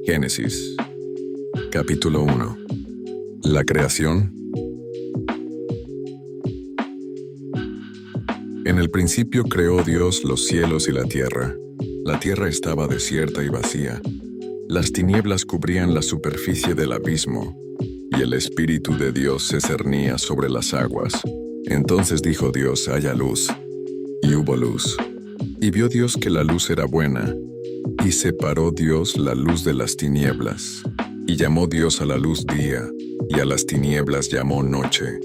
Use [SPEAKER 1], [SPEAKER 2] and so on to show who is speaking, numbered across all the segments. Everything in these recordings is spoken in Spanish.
[SPEAKER 1] Génesis, capítulo 1. La creación. En el principio creó Dios los cielos y la tierra. La tierra estaba desierta y vacía. Las tinieblas cubrían la superficie del abismo, y el Espíritu de Dios se cernía sobre las aguas. Entonces dijo Dios: haya luz. Y hubo luz. Y vio Dios que la luz era buena. Y separó Dios la luz de las tinieblas. Y llamó Dios a la luz día, y a las tinieblas llamó noche.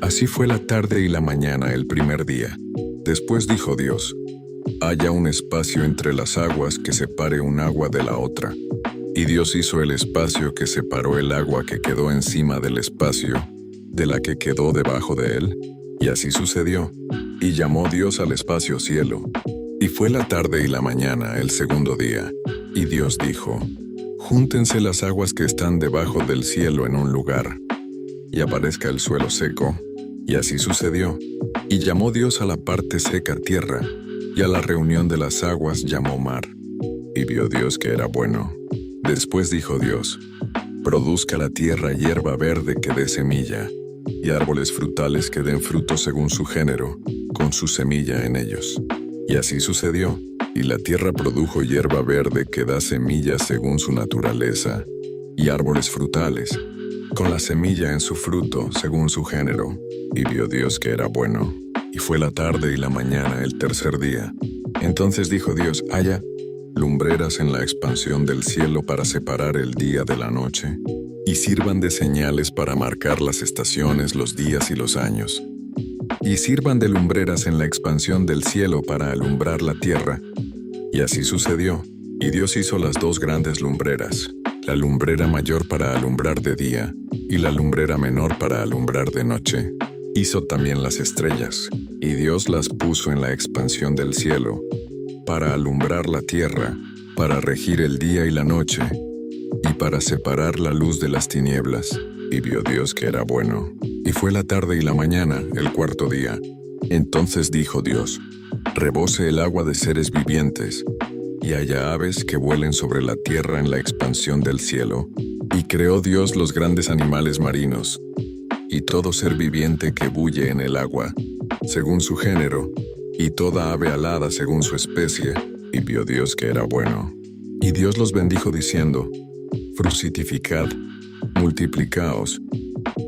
[SPEAKER 1] Así fue la tarde y la mañana el primer día. Después dijo Dios: haya un espacio entre las aguas que separe un agua de la otra. Y Dios hizo el espacio que separó el agua que quedó encima del espacio, de la que quedó debajo de él. Y así sucedió. Y llamó Dios al espacio cielo. Y fue la tarde y la mañana el segundo día. Y Dios dijo: júntense las aguas que están debajo del cielo en un lugar, y aparezca el suelo seco. Y así sucedió. Y llamó Dios a la parte seca tierra, y a la reunión de las aguas llamó mar. Y vio Dios que era bueno. Después dijo Dios: produzca la tierra hierba verde que dé semilla, y árboles frutales que den fruto según su género, con su semilla en ellos. Y así sucedió. Y la tierra produjo hierba verde que da semillas según su naturaleza, y árboles frutales, con la semilla en su fruto según su género. Y vio Dios que era bueno. Y fue la tarde y la mañana el tercer día. Entonces dijo Dios: haya lumbreras en la expansión del cielo para separar el día de la noche, y sirvan de señales para marcar las estaciones, los días y los años. Y sirvan de lumbreras en la expansión del cielo para alumbrar la tierra. Y así sucedió. Y Dios hizo las dos grandes lumbreras, la lumbrera mayor para alumbrar de día, y la lumbrera menor para alumbrar de noche. Hizo también las estrellas, y Dios las puso en la expansión del cielo, para alumbrar la tierra, para regir el día y la noche, y para separar la luz de las tinieblas. Y vio Dios que era bueno. Y fue la tarde y la mañana el cuarto día. Entonces dijo Dios: rebose el agua de seres vivientes, y haya aves que vuelen sobre la tierra en la expansión del cielo. Y creó Dios los grandes animales marinos, y todo ser viviente que bulle en el agua, según su género, y toda ave alada según su especie. Y vio Dios que era bueno. Y Dios los bendijo diciendo: fructificad, multiplicaos,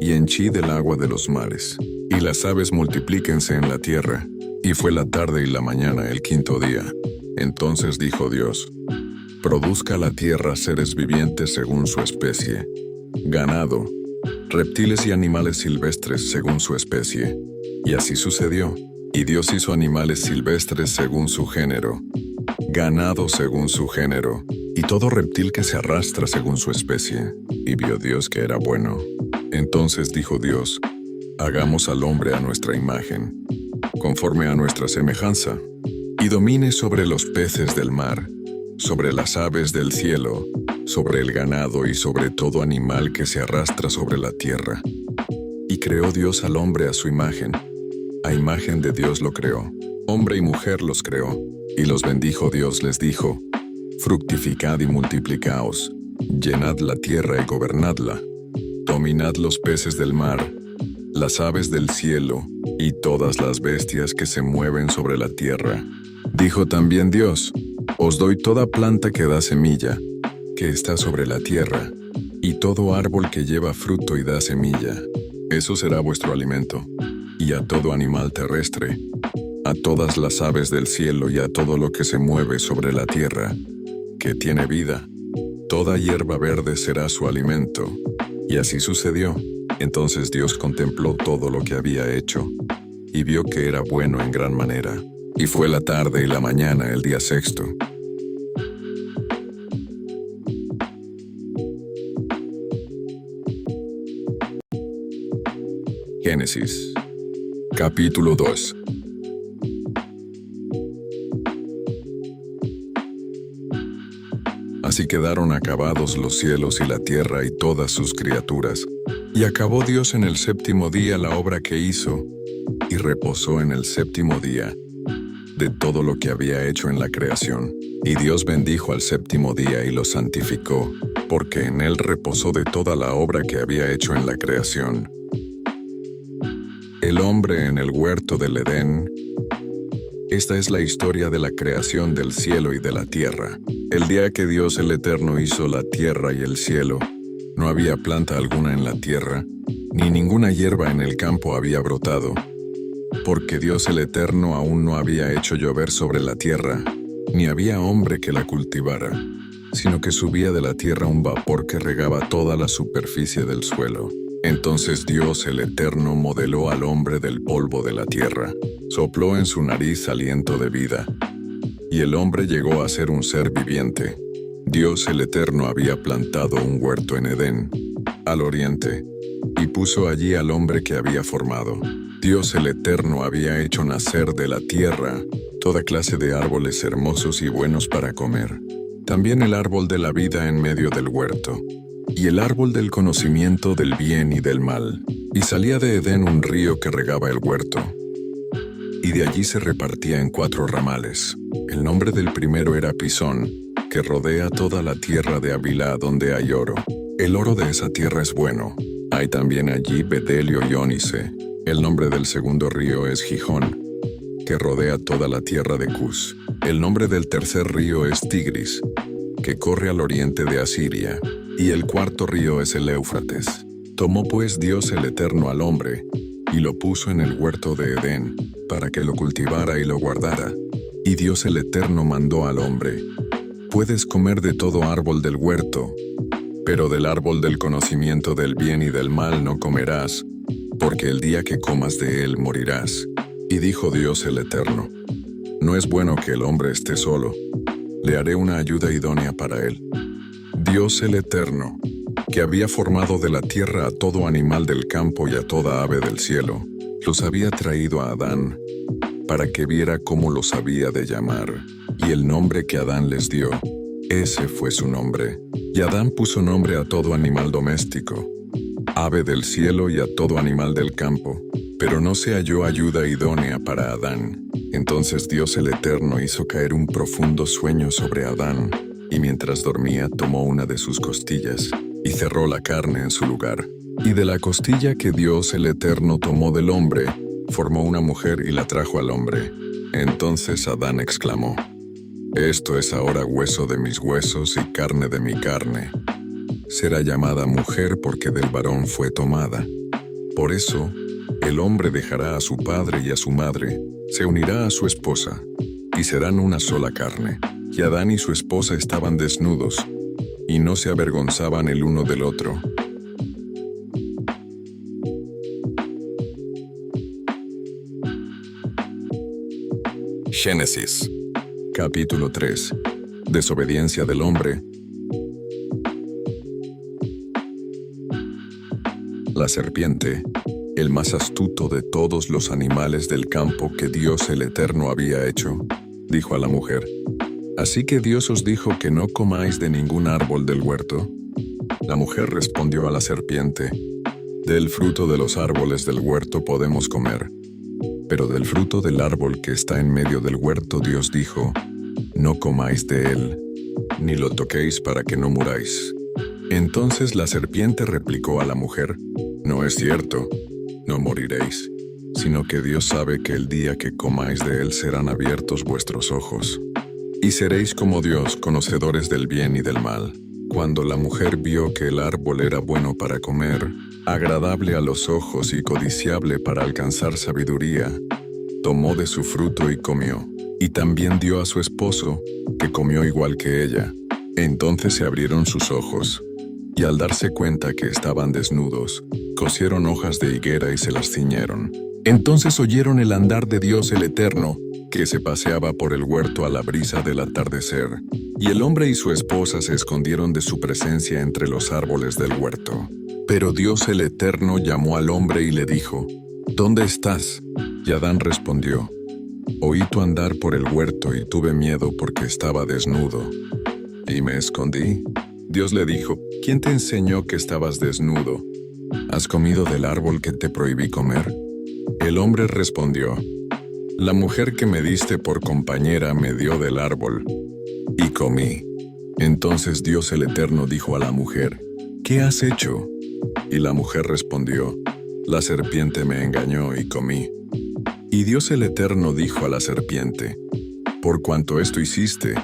[SPEAKER 1] y henchid el agua de los mares, y las aves multiplíquense en la tierra. Y fue la tarde y la mañana el quinto día. Entonces dijo Dios: produzca la tierra seres vivientes según su especie, ganado, reptiles y animales silvestres según su especie. Y así sucedió. Y Dios hizo animales silvestres según su género, ganado según su género, y todo reptil que se arrastra según su especie. Y vio Dios que era bueno. Entonces dijo Dios: hagamos al hombre a nuestra imagen, conforme a nuestra semejanza, y domine sobre los peces del mar, sobre las aves del cielo, sobre el ganado y sobre todo animal que se arrastra sobre la tierra. Y creó Dios al hombre a su imagen. A imagen de Dios lo creó. Hombre y mujer los creó. Y los bendijo Dios, les dijo: fructificad y multiplicaos, llenad la tierra y gobernadla. Dominad los peces del mar, las aves del cielo, y todas las bestias que se mueven sobre la tierra. Dijo también Dios: os doy toda planta que da semilla, que está sobre la tierra, y todo árbol que lleva fruto y da semilla. Eso será vuestro alimento. Y a todo animal terrestre, a todas las aves del cielo y a todo lo que se mueve sobre la tierra, que tiene vida, toda hierba verde será su alimento. Y así sucedió. Entonces Dios contempló todo lo que había hecho, y vio que era bueno en gran manera. Y fue la tarde y la mañana el día sexto. Génesis, capítulo 2. Así quedaron acabados los cielos y la tierra y todas sus criaturas. Y acabó Dios en el séptimo día la obra que hizo, y reposó en el séptimo día de todo lo que había hecho en la creación. Y Dios bendijo al séptimo día y lo santificó, porque en él reposó de toda la obra que había hecho en la creación. El hombre en el huerto del Edén. Esta es la historia de la creación del cielo y de la tierra. El día que Dios el Eterno hizo la tierra y el cielo, no había planta alguna en la tierra, ni ninguna hierba en el campo había brotado, porque Dios el Eterno aún no había hecho llover sobre la tierra, ni había hombre que la cultivara, sino que subía de la tierra un vapor que regaba toda la superficie del suelo. Entonces Dios el Eterno modeló al hombre del polvo de la tierra, sopló en su nariz aliento de vida, y el hombre llegó a ser un ser viviente. Dios el Eterno había plantado un huerto en Edén, al oriente, y puso allí al hombre que había formado. Dios el Eterno había hecho nacer de la tierra toda clase de árboles hermosos y buenos para comer, también el árbol de la vida en medio del huerto, y el árbol del conocimiento del bien y del mal. Y salía de Edén un río que regaba el huerto, y de allí se repartía en 4 ramales. El nombre del primero era Pisón, que rodea toda la tierra de Havilá donde hay oro. El oro de esa tierra es bueno. Hay también allí bedelio y ónice. El nombre del segundo río es Gijón, que rodea toda la tierra de Cus. El nombre del tercer río es Tigris, que corre al oriente de Asiria. Y el cuarto río es el Éufrates. Tomó pues Dios el Eterno al hombre, y lo puso en el huerto de Edén, para que lo cultivara y lo guardara. Y Dios el Eterno mandó al hombre: puedes comer de todo árbol del huerto, pero del árbol del conocimiento del bien y del mal no comerás, porque el día que comas de él morirás. Y dijo Dios el Eterno: no es bueno que el hombre esté solo, le haré una ayuda idónea para él. Dios el Eterno, que había formado de la tierra a todo animal del campo y a toda ave del cielo, los había traído a Adán, para que viera cómo los había de llamar. Y el nombre que Adán les dio, ese fue su nombre. Y Adán puso nombre a todo animal doméstico, ave del cielo y a todo animal del campo. Pero no se halló ayuda idónea para Adán. Entonces Dios el Eterno hizo caer un profundo sueño sobre Adán, y mientras dormía tomó una de sus costillas, y cerró la carne en su lugar. Y de la costilla que Dios el Eterno tomó del hombre, formó una mujer y la trajo al hombre. Entonces Adán exclamó: esto es ahora hueso de mis huesos y carne de mi carne. Será llamada mujer porque del varón fue tomada. Por eso, el hombre dejará a su padre y a su madre, se unirá a su esposa, y serán una sola carne. Y Adán y su esposa estaban desnudos, y no se avergonzaban el uno del otro. Génesis, capítulo 3. Desobediencia del hombre. La serpiente, el más astuto de todos los animales del campo que Dios el Eterno había hecho, dijo a la mujer: ¿así que Dios os dijo que no comáis de ningún árbol del huerto? La mujer respondió a la serpiente: del fruto de los árboles del huerto podemos comer, pero del fruto del árbol que está en medio del huerto Dios dijo: no comáis de él, ni lo toquéis para que no muráis. Entonces la serpiente replicó a la mujer: no es cierto, no moriréis, sino que Dios sabe que el día que comáis de él serán abiertos vuestros ojos, y seréis como Dios, conocedores del bien y del mal. Cuando la mujer vio que el árbol era bueno para comer, agradable a los ojos y codiciable para alcanzar sabiduría, tomó de su fruto y comió, y también dio a su esposo, que comió igual que ella. Entonces se abrieron sus ojos, y al darse cuenta que estaban desnudos, cosieron hojas de higuera y se las ciñeron. Entonces oyeron el andar de Dios el Eterno, que se paseaba por el huerto a la brisa del atardecer, y el hombre y su esposa se escondieron de su presencia entre los árboles del huerto. Pero Dios el Eterno llamó al hombre y le dijo: ¿dónde estás? Y Adán respondió: oí tu andar por el huerto y tuve miedo porque estaba desnudo, y me escondí. Dios le dijo: ¿quién te enseñó que estabas desnudo? ¿Has comido del árbol que te prohibí comer? El hombre respondió: la mujer que me diste por compañera me dio del árbol, y comí. Entonces Dios el Eterno dijo a la mujer: ¿Qué has hecho? Y la mujer respondió: La serpiente me engañó y comí. Y Dios el Eterno dijo a la serpiente: Por cuanto esto hiciste,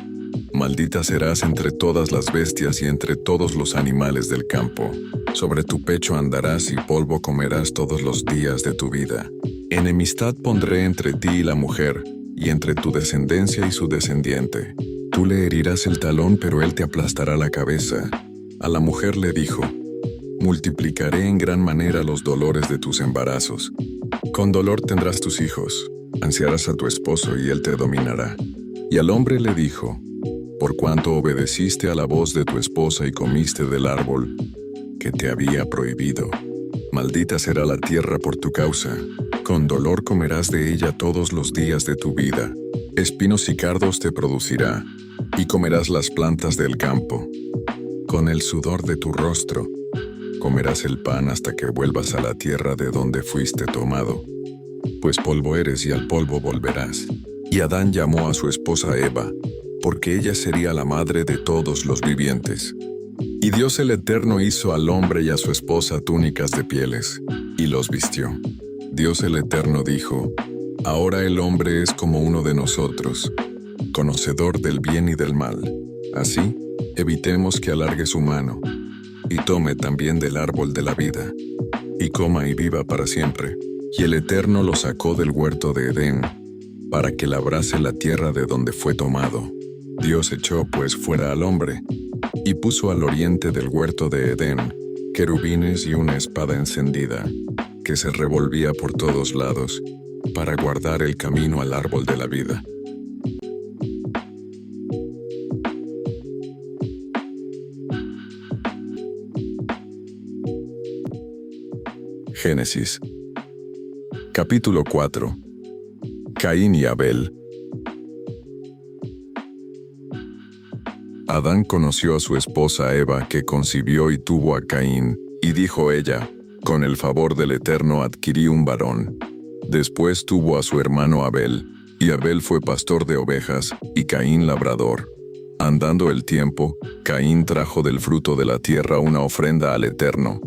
[SPEAKER 1] maldita serás entre todas las bestias y entre todos los animales del campo. Sobre tu pecho andarás y polvo comerás todos los días de tu vida. Enemistad pondré entre ti y la mujer, y entre tu descendencia y su descendiente. Tú le herirás el talón, pero él te aplastará la cabeza. A la mujer le dijo: Multiplicaré en gran manera los dolores de tus embarazos. Con dolor tendrás tus hijos, ansiarás a tu esposo y él te dominará. Y al hombre le dijo: Por cuanto obedeciste a la voz de tu esposa y comiste del árbol que te había prohibido, maldita será la tierra por tu causa. Con dolor comerás de ella todos los días de tu vida. Espinos y cardos te producirá, y comerás las plantas del campo. Con el sudor de tu rostro comerás el pan hasta que vuelvas a la tierra de donde fuiste tomado, pues polvo eres y al polvo volverás. Y Adán llamó a su esposa Eva, porque ella sería la madre de todos los vivientes. Y Dios el Eterno hizo al hombre y a su esposa túnicas de pieles, y los vistió. Dios el Eterno dijo: Ahora el hombre es como uno de nosotros, conocedor del bien y del mal. Así, evitemos que alargue su mano, y tome también del árbol de la vida, y coma y viva para siempre. Y el Eterno lo sacó del huerto de Edén, para que labrase la tierra de donde fue tomado. Dios echó pues fuera al hombre, y puso al oriente del huerto de Edén querubines y una espada encendida, que se revolvía por todos lados, para guardar el camino al árbol de la vida. Génesis. Capítulo 4. Caín y Abel. Adán conoció a su esposa Eva, que concibió y tuvo a Caín, y dijo ella: Con el favor del Eterno adquirí un varón. Después tuvo a su hermano Abel, y Abel fue pastor de ovejas, y Caín labrador. Andando el tiempo, Caín trajo del fruto de la tierra una ofrenda al Eterno.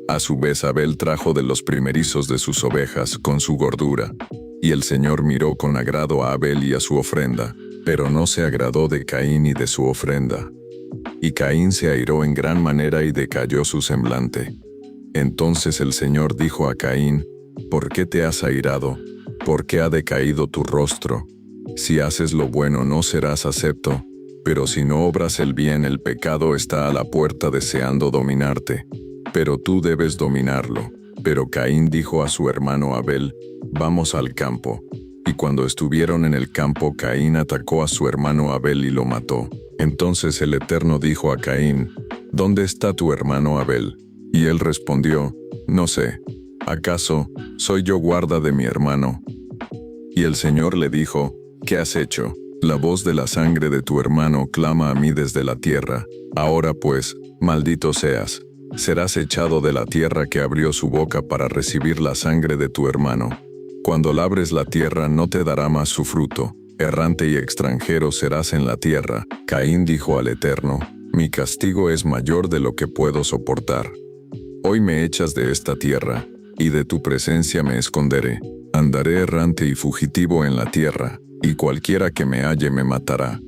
[SPEAKER 1] A su vez Abel trajo de los primerizos de sus ovejas con su gordura. Y el Señor miró con agrado a Abel y a su ofrenda, pero no se agradó de Caín y de su ofrenda. Y Caín se airó en gran manera y decayó su semblante. Entonces el Señor dijo a Caín: ¿Por qué te has airado? ¿Por qué ha decaído tu rostro? Si haces lo bueno no serás acepto, pero si no obras el bien el pecado está a la puerta deseando dominarte, pero tú debes dominarlo. Pero Caín dijo a su hermano Abel: Vamos al campo. Y cuando estuvieron en el campo, Caín atacó a su hermano Abel y lo mató. Entonces el Eterno dijo a Caín: ¿Dónde está tu hermano Abel? Y él respondió: No sé. ¿Acaso soy yo guarda de mi hermano? Y el Señor le dijo: ¿Qué has hecho? La voz de la sangre de tu hermano clama a mí desde la tierra. Ahora pues, maldito seas. Serás echado de la tierra que abrió su boca para recibir la sangre de tu hermano. Cuando labres la tierra no te dará más su fruto. Errante y extranjero serás en la tierra. Caín dijo al Eterno: Mi castigo es mayor de lo que puedo soportar. Hoy me echas de esta tierra, y de tu presencia me esconderé. Andaré errante y fugitivo en la tierra, y cualquiera que me halle me matará.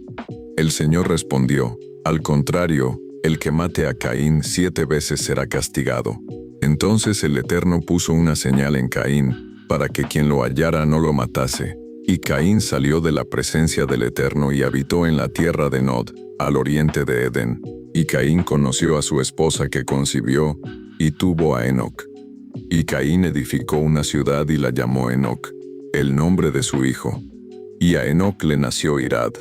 [SPEAKER 1] El Señor respondió: Al contrario, el que mate a Caín 7 veces será castigado. Entonces el Eterno puso una señal en Caín, para que quien lo hallara no lo matase. Y Caín salió de la presencia del Eterno y habitó en la tierra de Nod, al oriente de Edén. Y Caín conoció a su esposa que concibió, y tuvo a Enoc. Y Caín edificó una ciudad y la llamó Enoc, el nombre de su hijo. Y a Enoc le nació Irad,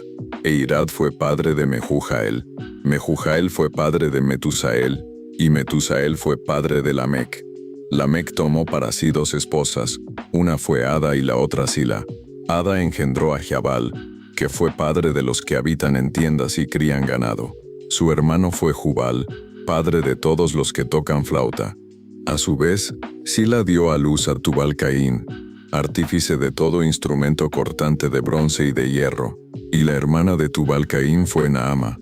[SPEAKER 1] e Irad fue padre de Mehujael. Mehujael fue padre de Metusael, y Metusael fue padre de Lamec. Lamec tomó para sí 2 esposas, una fue Ada y la otra Sila. Ada engendró a Jabal, que fue padre de los que habitan en tiendas y crían ganado. Su hermano fue Jubal, padre de todos los que tocan flauta. A su vez, Sila dio a luz a Tubal Caín, artífice de todo instrumento cortante de bronce y de hierro. y la hermana de Tubal-Caín fue Naama.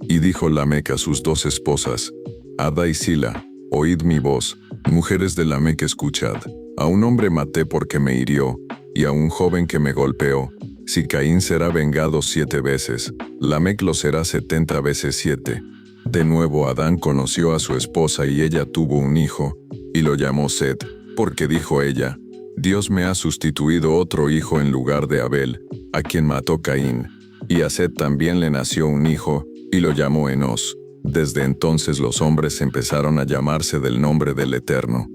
[SPEAKER 1] Y dijo Lamec a sus 2 esposas, Ada y Sila, oíd mi voz, mujeres de Lamec escuchad. A un hombre maté porque me hirió, y a un joven que me golpeó. Si Caín será vengado 7 veces, Lamec lo será 70 veces 7. De nuevo Adán conoció a su esposa y ella tuvo un hijo, y lo llamó Set, porque dijo ella, Dios me ha sustituido otro hijo en lugar de Abel, a quien mató Caín. Y a Set también le nació un hijo, y lo llamó Enos. Desde entonces los hombres empezaron a llamarse del nombre del Eterno.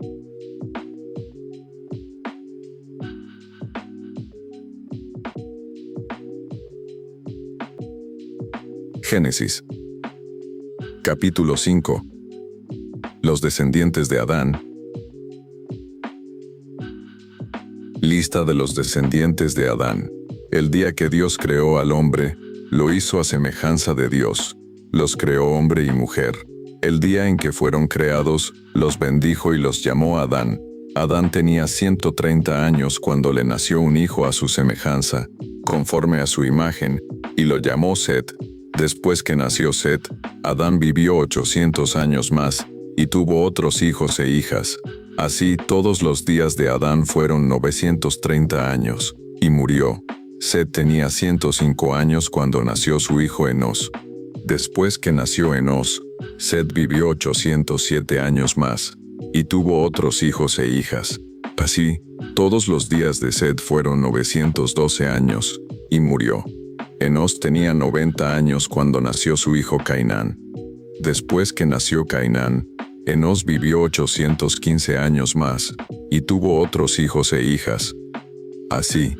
[SPEAKER 1] Génesis. Capítulo 5. Los descendientes de Adán. Lista de los descendientes de Adán. El día que Dios creó al hombre, lo hizo a semejanza de Dios. Los creó hombre y mujer. El día en que fueron creados, los bendijo y los llamó Adán. Adán tenía 130 años cuando le nació un hijo a su semejanza, conforme a su imagen, y lo llamó Set. Después que nació Set, Adán vivió 800 años más, y tuvo otros hijos e hijas. Así todos los días de Adán fueron 930 años, y murió. Set tenía 105 años cuando nació su hijo Enos. Después que nació Enos, Set vivió 807 años más, y tuvo otros hijos e hijas. Así, todos los días de Set fueron 912 años, y murió. Enos tenía 90 años cuando nació su hijo Cainán. Después que nació Cainán, Enos vivió 815 años más, y tuvo otros hijos e hijas. Así,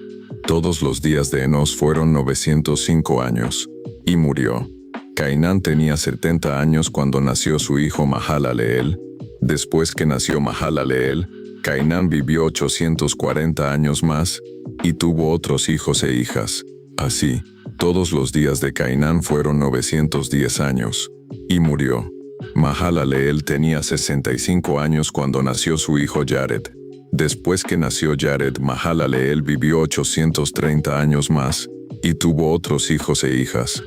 [SPEAKER 1] todos los días de Enos fueron 905 años, y murió. Cainán tenía 70 años cuando nació su hijo Mahalaleel. Después que nació Mahalaleel, Cainán vivió 840 años más, y tuvo otros hijos e hijas. Así, todos los días de Cainán fueron 910 años, y murió. Mahalaleel tenía 65 años cuando nació su hijo Jared. Después que nació Jared, Mahalaleel vivió 830 años más, y tuvo otros hijos e hijas.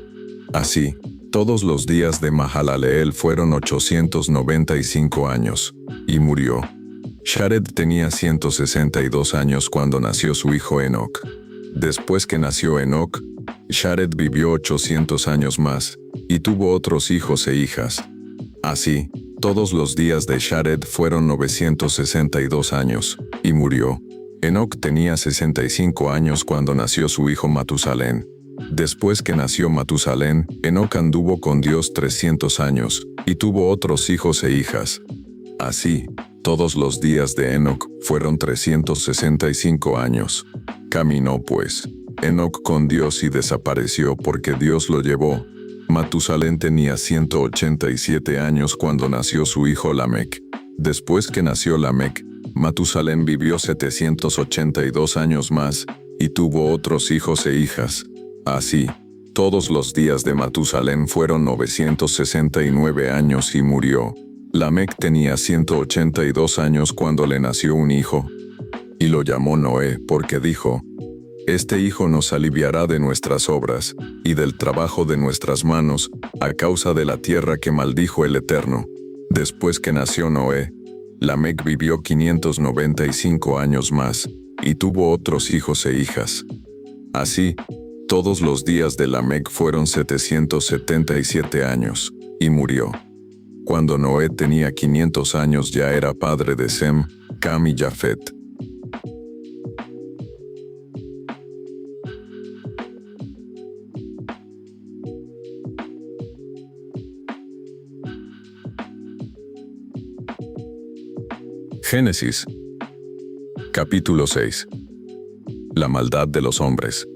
[SPEAKER 1] Así, todos los días de Mahalaleel fueron 895 años, y murió. Jared tenía 162 años cuando nació su hijo Enoc. Después que nació Enoc, Jared vivió 800 años más, y tuvo otros hijos e hijas. Así, todos los días de Jared fueron 962 años, y murió. Enoc tenía 65 años cuando nació su hijo Matusalén. Después que nació Matusalén, Enoc anduvo con Dios 300 años, y tuvo otros hijos e hijas. Así, todos los días de Enoc fueron 365 años. Caminó pues Enoc con Dios y desapareció porque Dios lo llevó. Matusalén tenía 187 años cuando nació su hijo Lamec. Después que nació Lamec, Matusalén vivió 782 años más, y tuvo otros hijos e hijas. Así, todos los días de Matusalén fueron 969 años y murió. Lamec tenía 182 años cuando le nació un hijo, y lo llamó Noé porque dijo, Este hijo nos aliviará de nuestras obras, y del trabajo de nuestras manos, a causa de la tierra que maldijo el Eterno. Después que nació Noé, Lamec vivió 595 años más, y tuvo otros hijos e hijas. Así, todos los días de Lamec fueron 777 años, y murió. Cuando Noé tenía 500 años ya era padre de Sem, Cam y Jafet. Génesis. Capítulo 6. La maldad de los hombres.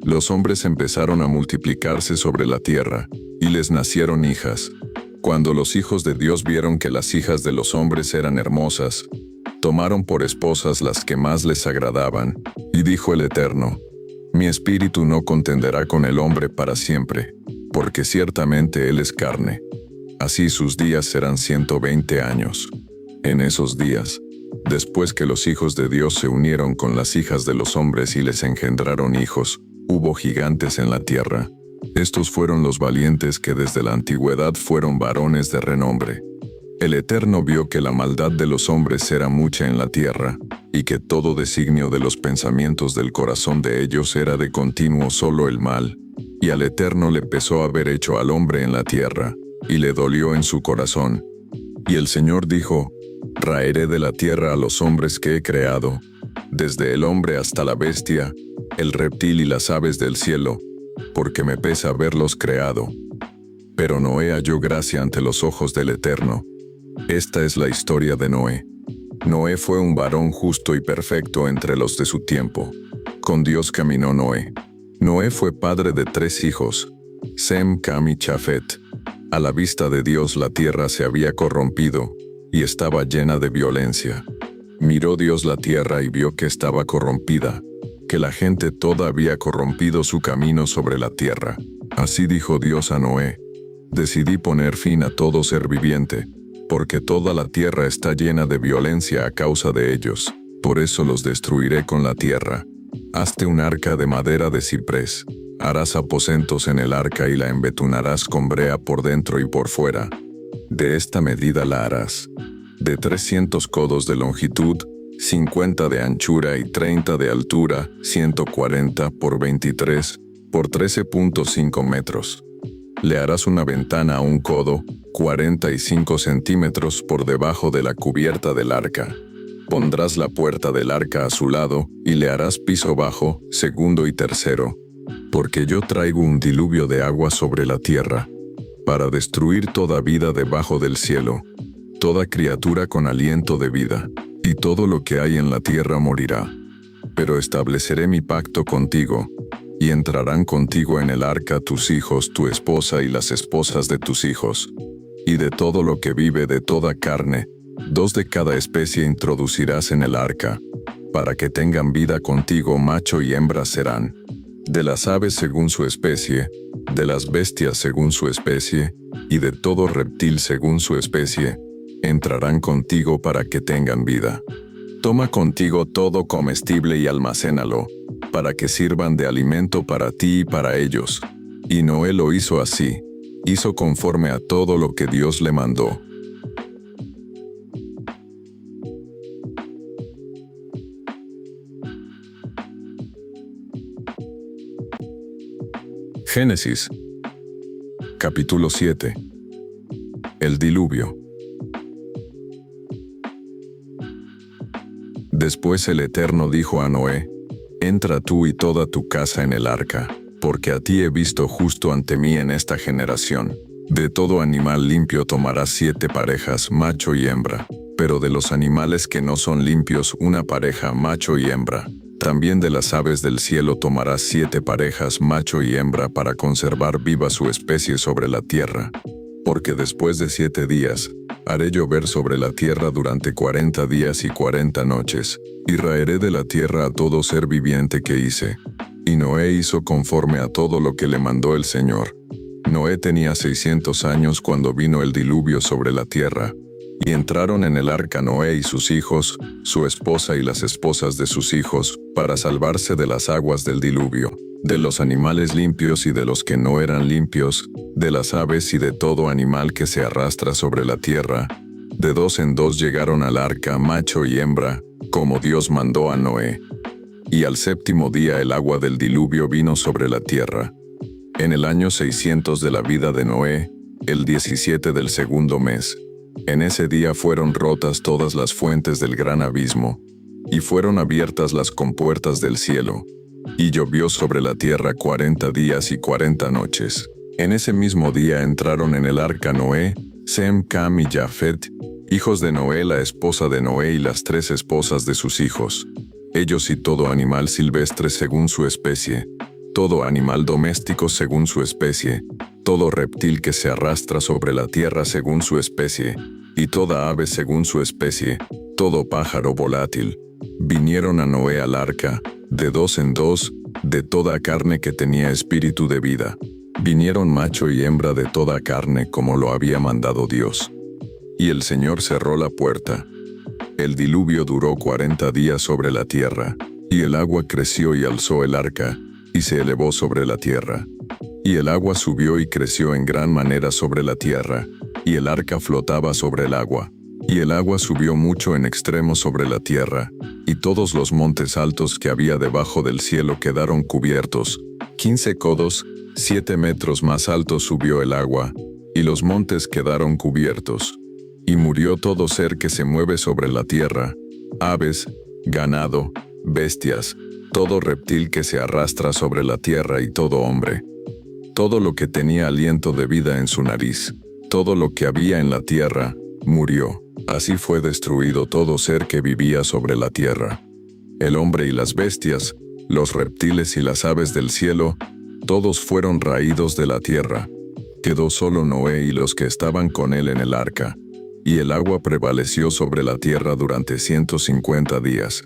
[SPEAKER 1] Los hombres empezaron a multiplicarse sobre la tierra, y les nacieron hijas. Cuando los hijos de Dios vieron que las hijas de los hombres eran hermosas, tomaron por esposas las que más les agradaban, y dijo el Eterno, Mi espíritu no contenderá con el hombre para siempre, porque ciertamente él es carne. Así sus días serán 120 años. En esos días, Después que los hijos de Dios se unieron con las hijas de los hombres y les engendraron hijos, hubo gigantes en la tierra. Estos fueron los valientes que desde la antigüedad fueron varones de renombre. El Eterno vio que la maldad de los hombres era mucha en la tierra, y que todo designio de los pensamientos del corazón de ellos era de continuo solo el mal. Y al Eterno le pesó haber hecho al hombre en la tierra, y le dolió en su corazón. Y el Señor dijo: Raeré de la tierra a los hombres que he creado, desde el hombre hasta la bestia, el reptil y las aves del cielo, porque me pesa haberlos creado. Pero Noé halló gracia ante los ojos del Eterno. Esta es la historia de Noé. Noé fue un varón justo y perfecto entre los de su tiempo. Con Dios caminó Noé. Noé fue padre de 3 hijos, Sem, Cam y Chafet. A la vista de Dios la tierra se había corrompido, y estaba llena de violencia. Miró Dios la tierra y vio que estaba corrompida, que la gente toda había corrompido su camino sobre la tierra. Así dijo Dios a Noé: Decidí poner fin a todo ser viviente, porque toda la tierra está llena de violencia a causa de ellos. Por eso los destruiré con la tierra. Hazte un arca de madera de ciprés. Harás aposentos en el arca y la embetunarás con brea por dentro y por fuera. De esta medida la harás: de 300 codos de longitud, 50 de anchura y 30 de altura, 140 por 23, por 13.5 metros. Le harás una ventana a 1 codo, 45 centímetros por debajo de la cubierta del arca. Pondrás la puerta del arca a su lado, y le harás piso bajo, segundo y tercero. Porque yo traigo un diluvio de agua sobre la tierra, para destruir toda vida debajo del cielo, toda criatura con aliento de vida, y todo lo que hay en la tierra morirá. Pero estableceré mi pacto contigo, y entrarán contigo en el arca tus hijos, tu esposa y las esposas de tus hijos. Y de todo lo que vive de toda carne, 2 de cada especie introducirás en el arca, para que tengan vida contigo, macho y hembra serán. De las aves según su especie, de las bestias según su especie, y de todo reptil según su especie, entrarán contigo para que tengan vida. Toma contigo todo comestible y almacénalo, para que sirvan de alimento para ti y para ellos. Y Noé lo hizo así, hizo conforme a todo lo que Dios le mandó. Génesis, capítulo 7. El diluvio. Después el Eterno dijo a Noé: Entra tú y toda tu casa en el arca, porque a ti he visto justo ante mí en esta generación. De todo animal limpio tomarás 7 parejas, macho y hembra, pero de los animales que no son limpios, una pareja, macho y hembra. También de las aves del cielo tomarás 7 parejas, macho y hembra, para conservar viva su especie sobre la tierra. Porque después de 7 días, haré llover sobre la tierra durante 40 días y 40 noches, y raeré de la tierra a todo ser viviente que hice. Y Noé hizo conforme a todo lo que le mandó el Señor. Noé tenía 600 años cuando vino el diluvio sobre la tierra. Y entraron en el arca Noé y sus hijos, su esposa y las esposas de sus hijos, para salvarse de las aguas del diluvio, de los animales limpios y de los que no eran limpios, de las aves y de todo animal que se arrastra sobre la tierra. De 2 en 2 llegaron al arca, macho y hembra, como Dios mandó a Noé. Y al 7º día el agua del diluvio vino sobre la tierra. En el año 600 de la vida de Noé, el 17 del 2º mes. En ese día fueron rotas todas las fuentes del gran abismo, y fueron abiertas las compuertas del cielo, y llovió sobre la tierra 40 días y 40 noches. En ese mismo día entraron en el arca Noé, Sem, Cam y Jafet, hijos de Noé, la esposa de Noé y las 3 esposas de sus hijos. Ellos y todo animal silvestre según su especie, todo animal doméstico según su especie, todo reptil que se arrastra sobre la tierra según su especie, y toda ave según su especie, todo pájaro volátil. Vinieron a Noé al arca, de 2 en 2, de toda carne que tenía espíritu de vida. Vinieron macho y hembra de toda carne como lo había mandado Dios. Y el Señor cerró la puerta. El diluvio duró 40 días sobre la tierra, y el agua creció y alzó el arca, y se elevó sobre la tierra. Y el agua subió y creció en gran manera sobre la tierra, y el arca flotaba sobre el agua. Y el agua subió mucho en extremo sobre la tierra, y todos los montes altos que había debajo del cielo quedaron cubiertos. 15 codos, 7 metros más alto subió el agua, y los montes quedaron cubiertos. Y murió todo ser que se mueve sobre la tierra, aves, ganado, bestias, todo reptil que se arrastra sobre la tierra y todo hombre. Todo lo que tenía aliento de vida en su nariz, todo lo que había en la tierra, murió. Así fue destruido todo ser que vivía sobre la tierra. El hombre y las bestias, los reptiles y las aves del cielo, todos fueron raídos de la tierra. Quedó solo Noé y los que estaban con él en el arca. Y el agua prevaleció sobre la tierra durante 150 días.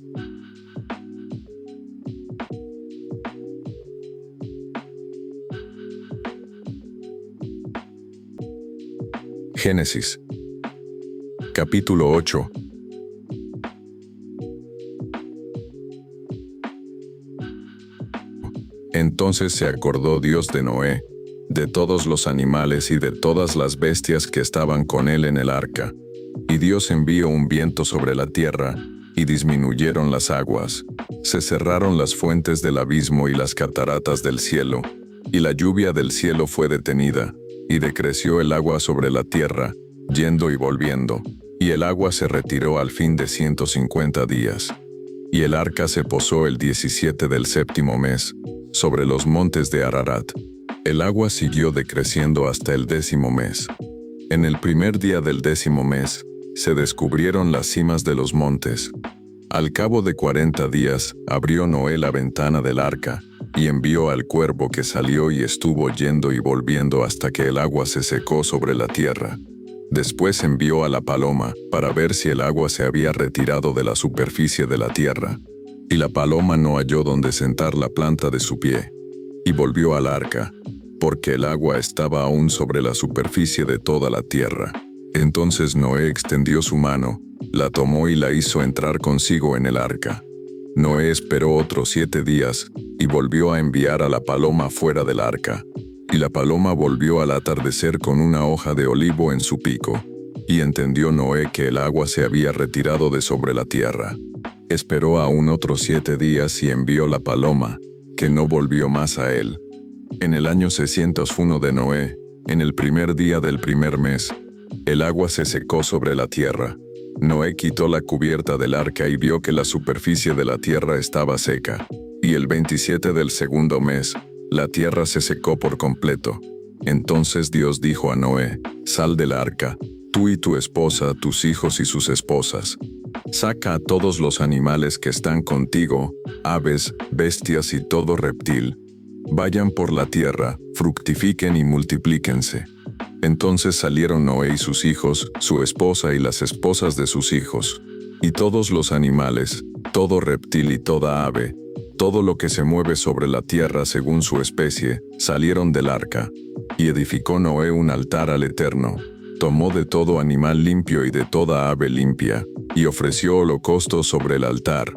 [SPEAKER 1] Génesis. Capítulo 8. Entonces se acordó Dios de Noé, de todos los animales y de todas las bestias que estaban con él en el arca. Y Dios envió un viento sobre la tierra, y disminuyeron las aguas. Se cerraron las fuentes del abismo y las cataratas del cielo, y la lluvia del cielo fue detenida, y decreció el agua sobre la tierra, yendo y volviendo. Y el agua se retiró al fin de 150 días. Y el arca se posó el 17 del séptimo mes, sobre los montes de Ararat. El agua siguió decreciendo hasta el 10º mes. En el primer día del 10º mes, se descubrieron las cimas de los montes. Al cabo de 40 días, abrió Noé la ventana del arca, y envió al cuervo que salió y estuvo yendo y volviendo hasta que el agua se secó sobre la tierra. Después envió a la paloma, para ver si el agua se había retirado de la superficie de la tierra. Y la paloma no halló donde sentar la planta de su pie. Y volvió al arca, porque el agua estaba aún sobre la superficie de toda la tierra. Entonces Noé extendió su mano, la tomó y la hizo entrar consigo en el arca. Noé esperó otros 7 días, y volvió a enviar a la paloma fuera del arca. Y la paloma volvió al atardecer con una hoja de olivo en su pico. Y entendió Noé que el agua se había retirado de sobre la tierra. Esperó aún otros 7 días y envió la paloma, que no volvió más a él. En el año 601 de Noé, en el primer día del primer mes, el agua se secó sobre la tierra. Noé quitó la cubierta del arca y vio que la superficie de la tierra estaba seca. Y el 27 del segundo mes, la tierra se secó por completo. Entonces Dios dijo a Noé: «Sal del arca, tú y tu esposa, tus hijos y sus esposas. Saca a todos los animales que están contigo, aves, bestias y todo reptil. Vayan por la tierra, fructifiquen y multiplíquense». Entonces salieron Noé y sus hijos, su esposa y las esposas de sus hijos. Y todos los animales, todo reptil y toda ave, todo lo que se mueve sobre la tierra según su especie, salieron del arca. Y edificó Noé un altar al Eterno. Tomó de todo animal limpio y de toda ave limpia, y ofreció holocaustos sobre el altar.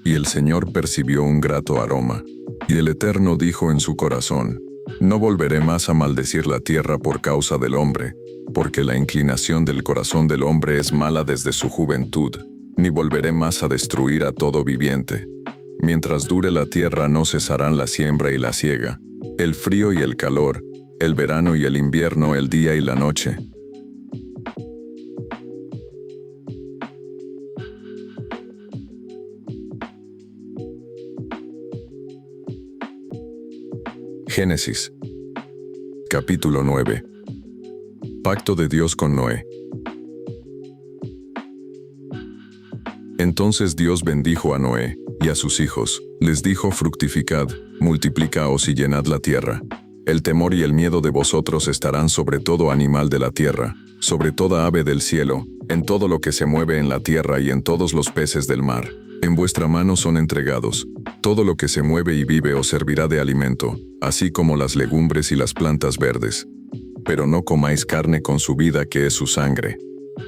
[SPEAKER 1] Y el Señor percibió un grato aroma. Y el Eterno dijo en su corazón: «No volveré más a maldecir la tierra por causa del hombre, porque la inclinación del corazón del hombre es mala desde su juventud, ni volveré más a destruir a todo viviente. Mientras dure la tierra no cesarán la siembra y la siega, el frío y el calor, el verano y el invierno, el día y la noche». Génesis. Capítulo 9. Pacto de Dios con Noé. Entonces Dios bendijo a Noé y a sus hijos. Les dijo: «Fructificad, multiplicaos y llenad la tierra. El temor y el miedo de vosotros estarán sobre todo animal de la tierra, sobre toda ave del cielo, en todo lo que se mueve en la tierra y en todos los peces del mar. En vuestra mano son entregados. Todo lo que se mueve y vive os servirá de alimento, así como las legumbres y las plantas verdes. Pero no comáis carne con su vida, que es su sangre.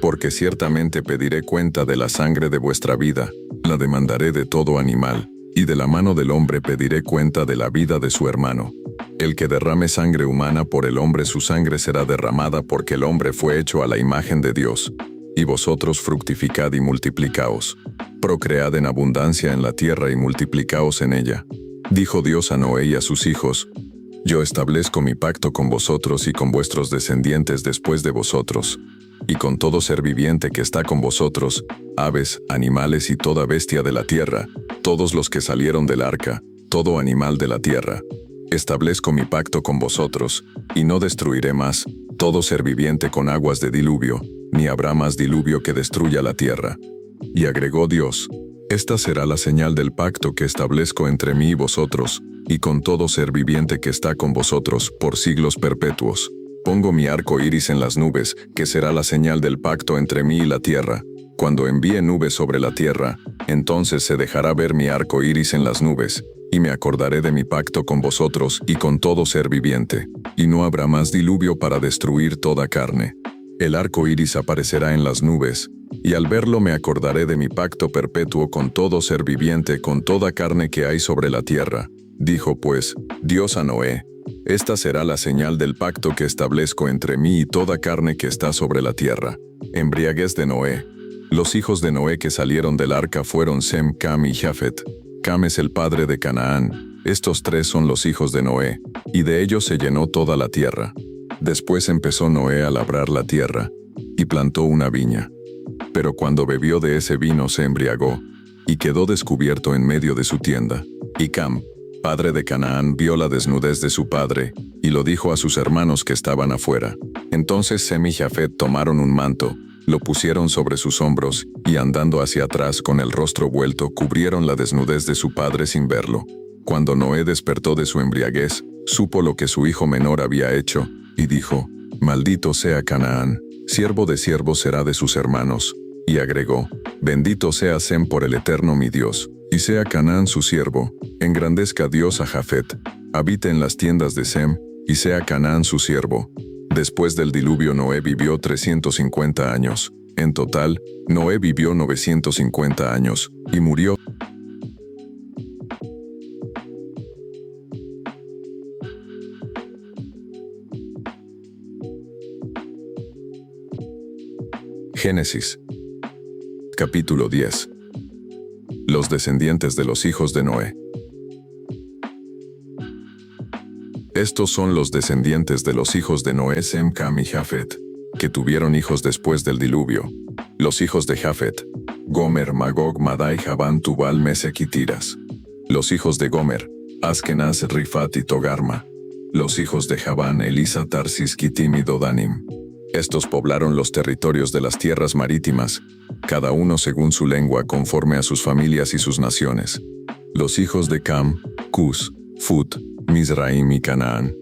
[SPEAKER 1] porque ciertamente pediré cuenta de la sangre de vuestra vida, la demandaré de todo animal, y de la mano del hombre pediré cuenta de la vida de su hermano. El que derrame sangre humana por el hombre, su sangre será derramada, porque el hombre fue hecho a la imagen de Dios. Y vosotros fructificad y multiplicaos. Procread en abundancia en la tierra y multiplicaos en ella. Dijo Dios a Noé y a sus hijos: Yo establezco mi pacto con vosotros y con vuestros descendientes después de vosotros, y con todo ser viviente que está con vosotros, aves, animales y toda bestia de la tierra, todos los que salieron del arca, todo animal de la tierra. Establezco mi pacto con vosotros, y no destruiré más todo ser viviente con aguas de diluvio, ni habrá más diluvio que destruya la tierra. Y agregó Dios: Esta será la señal del pacto que establezco entre mí y vosotros, y con todo ser viviente que está con vosotros, por siglos perpetuos. Pongo mi arco iris en las nubes, que será la señal del pacto entre mí y la tierra. Cuando envíe nubes sobre la tierra, entonces se dejará ver mi arco iris en las nubes, y me acordaré de mi pacto con vosotros y con todo ser viviente, y no habrá más diluvio para destruir toda carne. El arco iris aparecerá en las nubes, y al verlo me acordaré de mi pacto perpetuo con todo ser viviente, con toda carne que hay sobre la tierra. Dijo pues Dios a Noé: Esta será la señal del pacto que establezco entre mí y toda carne que está sobre la tierra. Embriaguez de Noé. Los hijos de Noé que salieron del arca fueron Sem, Cam y Jafet. Cam es el padre de Canaán. Estos tres son los hijos de Noé, y de ellos se llenó toda la tierra. Después empezó Noé a labrar la tierra, y plantó una viña. Pero cuando bebió de ese vino se embriagó, y quedó descubierto en medio de su tienda. Y Cam, padre de Canaán, vio la desnudez de su padre, y lo dijo a sus hermanos que estaban afuera. Entonces Sem y Jafet tomaron un manto, lo pusieron sobre sus hombros, y andando hacia atrás con el rostro vuelto, cubrieron la desnudez de su padre sin verlo. Cuando Noé despertó de su embriaguez, supo lo que su hijo menor había hecho, y dijo: Maldito sea Canaán, siervo de siervos será de sus hermanos. Y agregó: Bendito sea Sem por el Eterno mi Dios, y sea Canaán su siervo. Engrandezca Dios a Jafet, habite en las tiendas de Sem, y sea Canaán su siervo. Después del diluvio Noé vivió 350 años. En total, Noé vivió 950 años, y murió. Génesis. Capítulo 10. Los descendientes de los hijos de Noé. Estos son los descendientes de los hijos de Noé: Sem, Cam y Jafet, que tuvieron hijos después del diluvio. Los hijos de Jafet: Gomer, Magog, Madai, Javán, Tubal, Mesec y Tiras. Los hijos de Gomer: Askenaz, Rifat y Togarma. Los hijos de Javán: Elisa, Tarsis, Kitim y Dodanim. Estos poblaron los territorios de las tierras marítimas, cada uno según su lengua, conforme a sus familias y sus naciones. Los hijos de Cam: Cus, Fut, Mizraim y Canaán.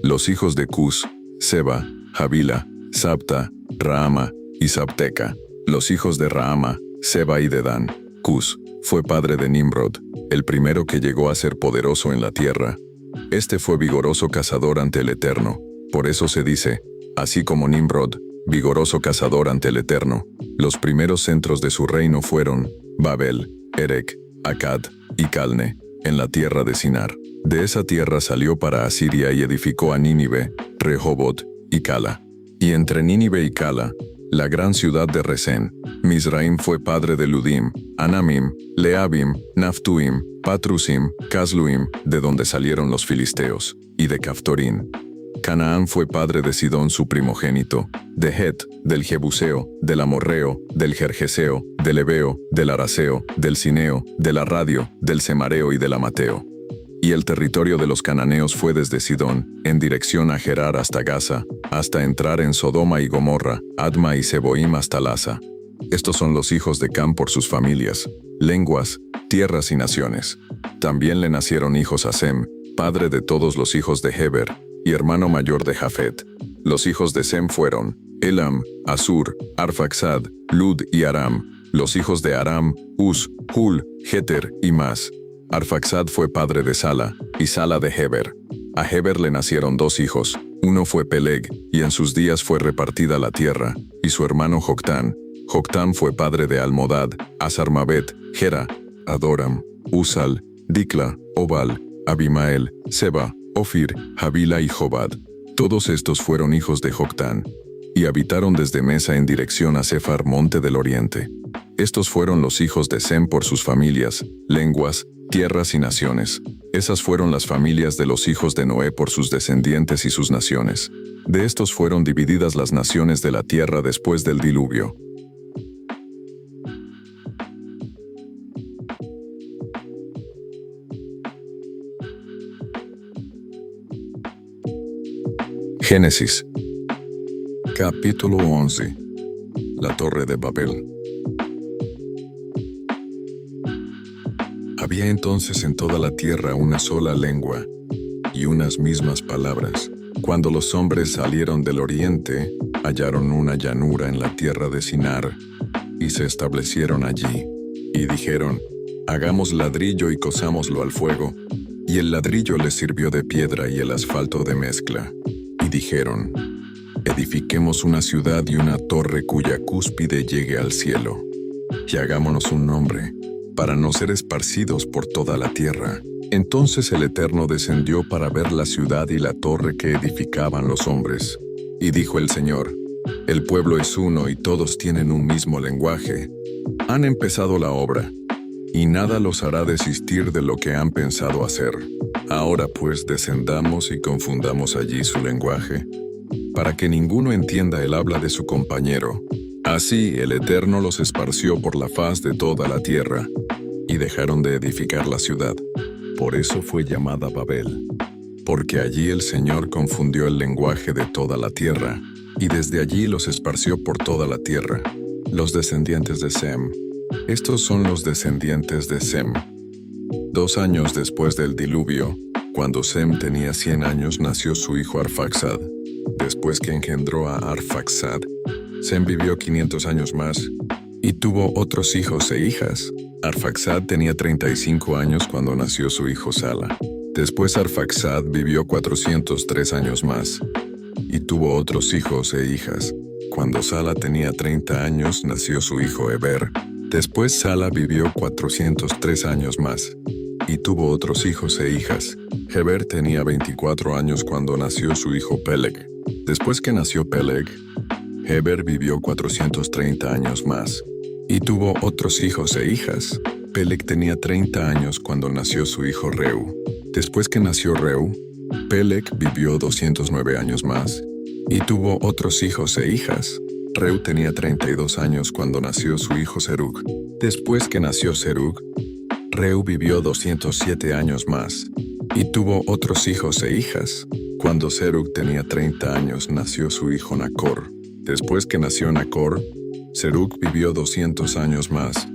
[SPEAKER 1] Los hijos de Cus: Seba, Javila, Sabta, Raama y Sabteca. Los hijos de Raama: Seba y Dedán. Cus fue padre de Nimrod, el primero que llegó a ser poderoso en la tierra. Este fue vigoroso cazador ante el Eterno. Por eso se dice: Así como Nimrod, vigoroso cazador ante el Eterno. Los primeros centros de su reino fueron Babel, Erec, Akkad y Calne, en la tierra de Sinar. De esa tierra salió para Asiria y edificó a Nínive, Rehobot y Cala. Y entre Nínive y Cala, la gran ciudad de Resén, Mizraim fue padre de Ludim, Anamim, Leabim, Naftuim, Patrusim, Casluim, de donde salieron los filisteos, y de Caftorín. Canaán fue padre de Sidón su primogénito, de Het, del Jebuseo, del Amorreo, del Gergeseo, del Ebeo, del Araseo, del Cineo, del Arradio, del Semareo y del Amateo. Y el territorio de los cananeos fue desde Sidón, en dirección a Gerar hasta Gaza, hasta entrar en Sodoma y Gomorra, Adma y Seboim hasta Lasa. Estos son los hijos de Cam por sus familias, lenguas, tierras y naciones. También le nacieron hijos a Sem, padre de todos los hijos de Heber, y hermano mayor de Jafet. Los hijos de Sem fueron Elam, Asur, Arfaxad, Lud y Aram. Los hijos de Aram: Uz, Hul, Jeter y Mas. Arfaxad fue padre de Sala, y Sala de Heber. A Heber le nacieron dos hijos, Uno fue Peleg, y en sus días fue repartida la tierra, y su hermano Joctán. Joctán fue padre de Almodad, Azarmaveth, Gera, Adoram, Usal, Dicla, Obal, Abimael, Seba, Ofir, Havila y Jobad. Todos estos fueron hijos de Joctán, y habitaron desde Mesa en dirección a Sefar, monte del oriente. Estos fueron los hijos de Sem por sus familias, lenguas, tierras y naciones. Esas fueron las familias de los hijos de Noé por sus descendientes y sus naciones. De estos fueron divididas las naciones de la tierra después del diluvio. Génesis. Capítulo 11. La Torre de Babel. Había entonces en toda la tierra una sola lengua y unas mismas palabras. Cuando los hombres salieron del oriente, hallaron una llanura en la tierra de Sinar y se establecieron allí. Y dijeron: hagamos ladrillo y cosámoslo al fuego. Y el ladrillo les sirvió de piedra y el asfalto de mezcla. Y dijeron: edifiquemos una ciudad y una torre cuya cúspide llegue al cielo. Y hagámonos un nombre, para no ser esparcidos por toda la tierra. Entonces el Eterno descendió para ver la ciudad y la torre que edificaban los hombres. Y dijo el Señor: el pueblo es uno y todos tienen un mismo lenguaje. Han empezado la obra, y nada los hará desistir de lo que han pensado hacer. Ahora pues descendamos y confundamos allí su lenguaje, para que ninguno entienda el habla de su compañero. Así el Eterno los esparció por la faz de toda la tierra, y dejaron de edificar la ciudad. Por eso fue llamada Babel, porque allí el Señor confundió el lenguaje de toda la tierra, y desde allí los esparció por toda la tierra. Los descendientes de Sem. Estos son los descendientes de Sem. 2 años después del diluvio, cuando Sem tenía 100 años, nació su hijo Arfaxad. Después que engendró a Arfaxad, Sem vivió 500 años más, y tuvo otros hijos e hijas. Arfaxad tenía 35 años cuando nació su hijo Sala. Después Arfaxad vivió 403 años más, y tuvo otros hijos e hijas. Cuando Sala tenía 30 años, nació su hijo Heber. Después Sala vivió 403 años más, y tuvo otros hijos e hijas. Heber tenía 24 años cuando nació su hijo Peleg. Después que nació Peleg, Heber vivió 430 años más, y tuvo otros hijos e hijas. Peleg tenía 30 años cuando nació su hijo Reu. Después que nació Reu, Peleg vivió 209 años más, y tuvo otros hijos e hijas. Reu tenía 32 años cuando nació su hijo Serug. Después que nació Serug, Reu vivió 207 años más, y tuvo otros hijos e hijas. Cuando Serug tenía 30 años, nació su hijo Nacor. Después que nació Nacor, Serug vivió 200 años más,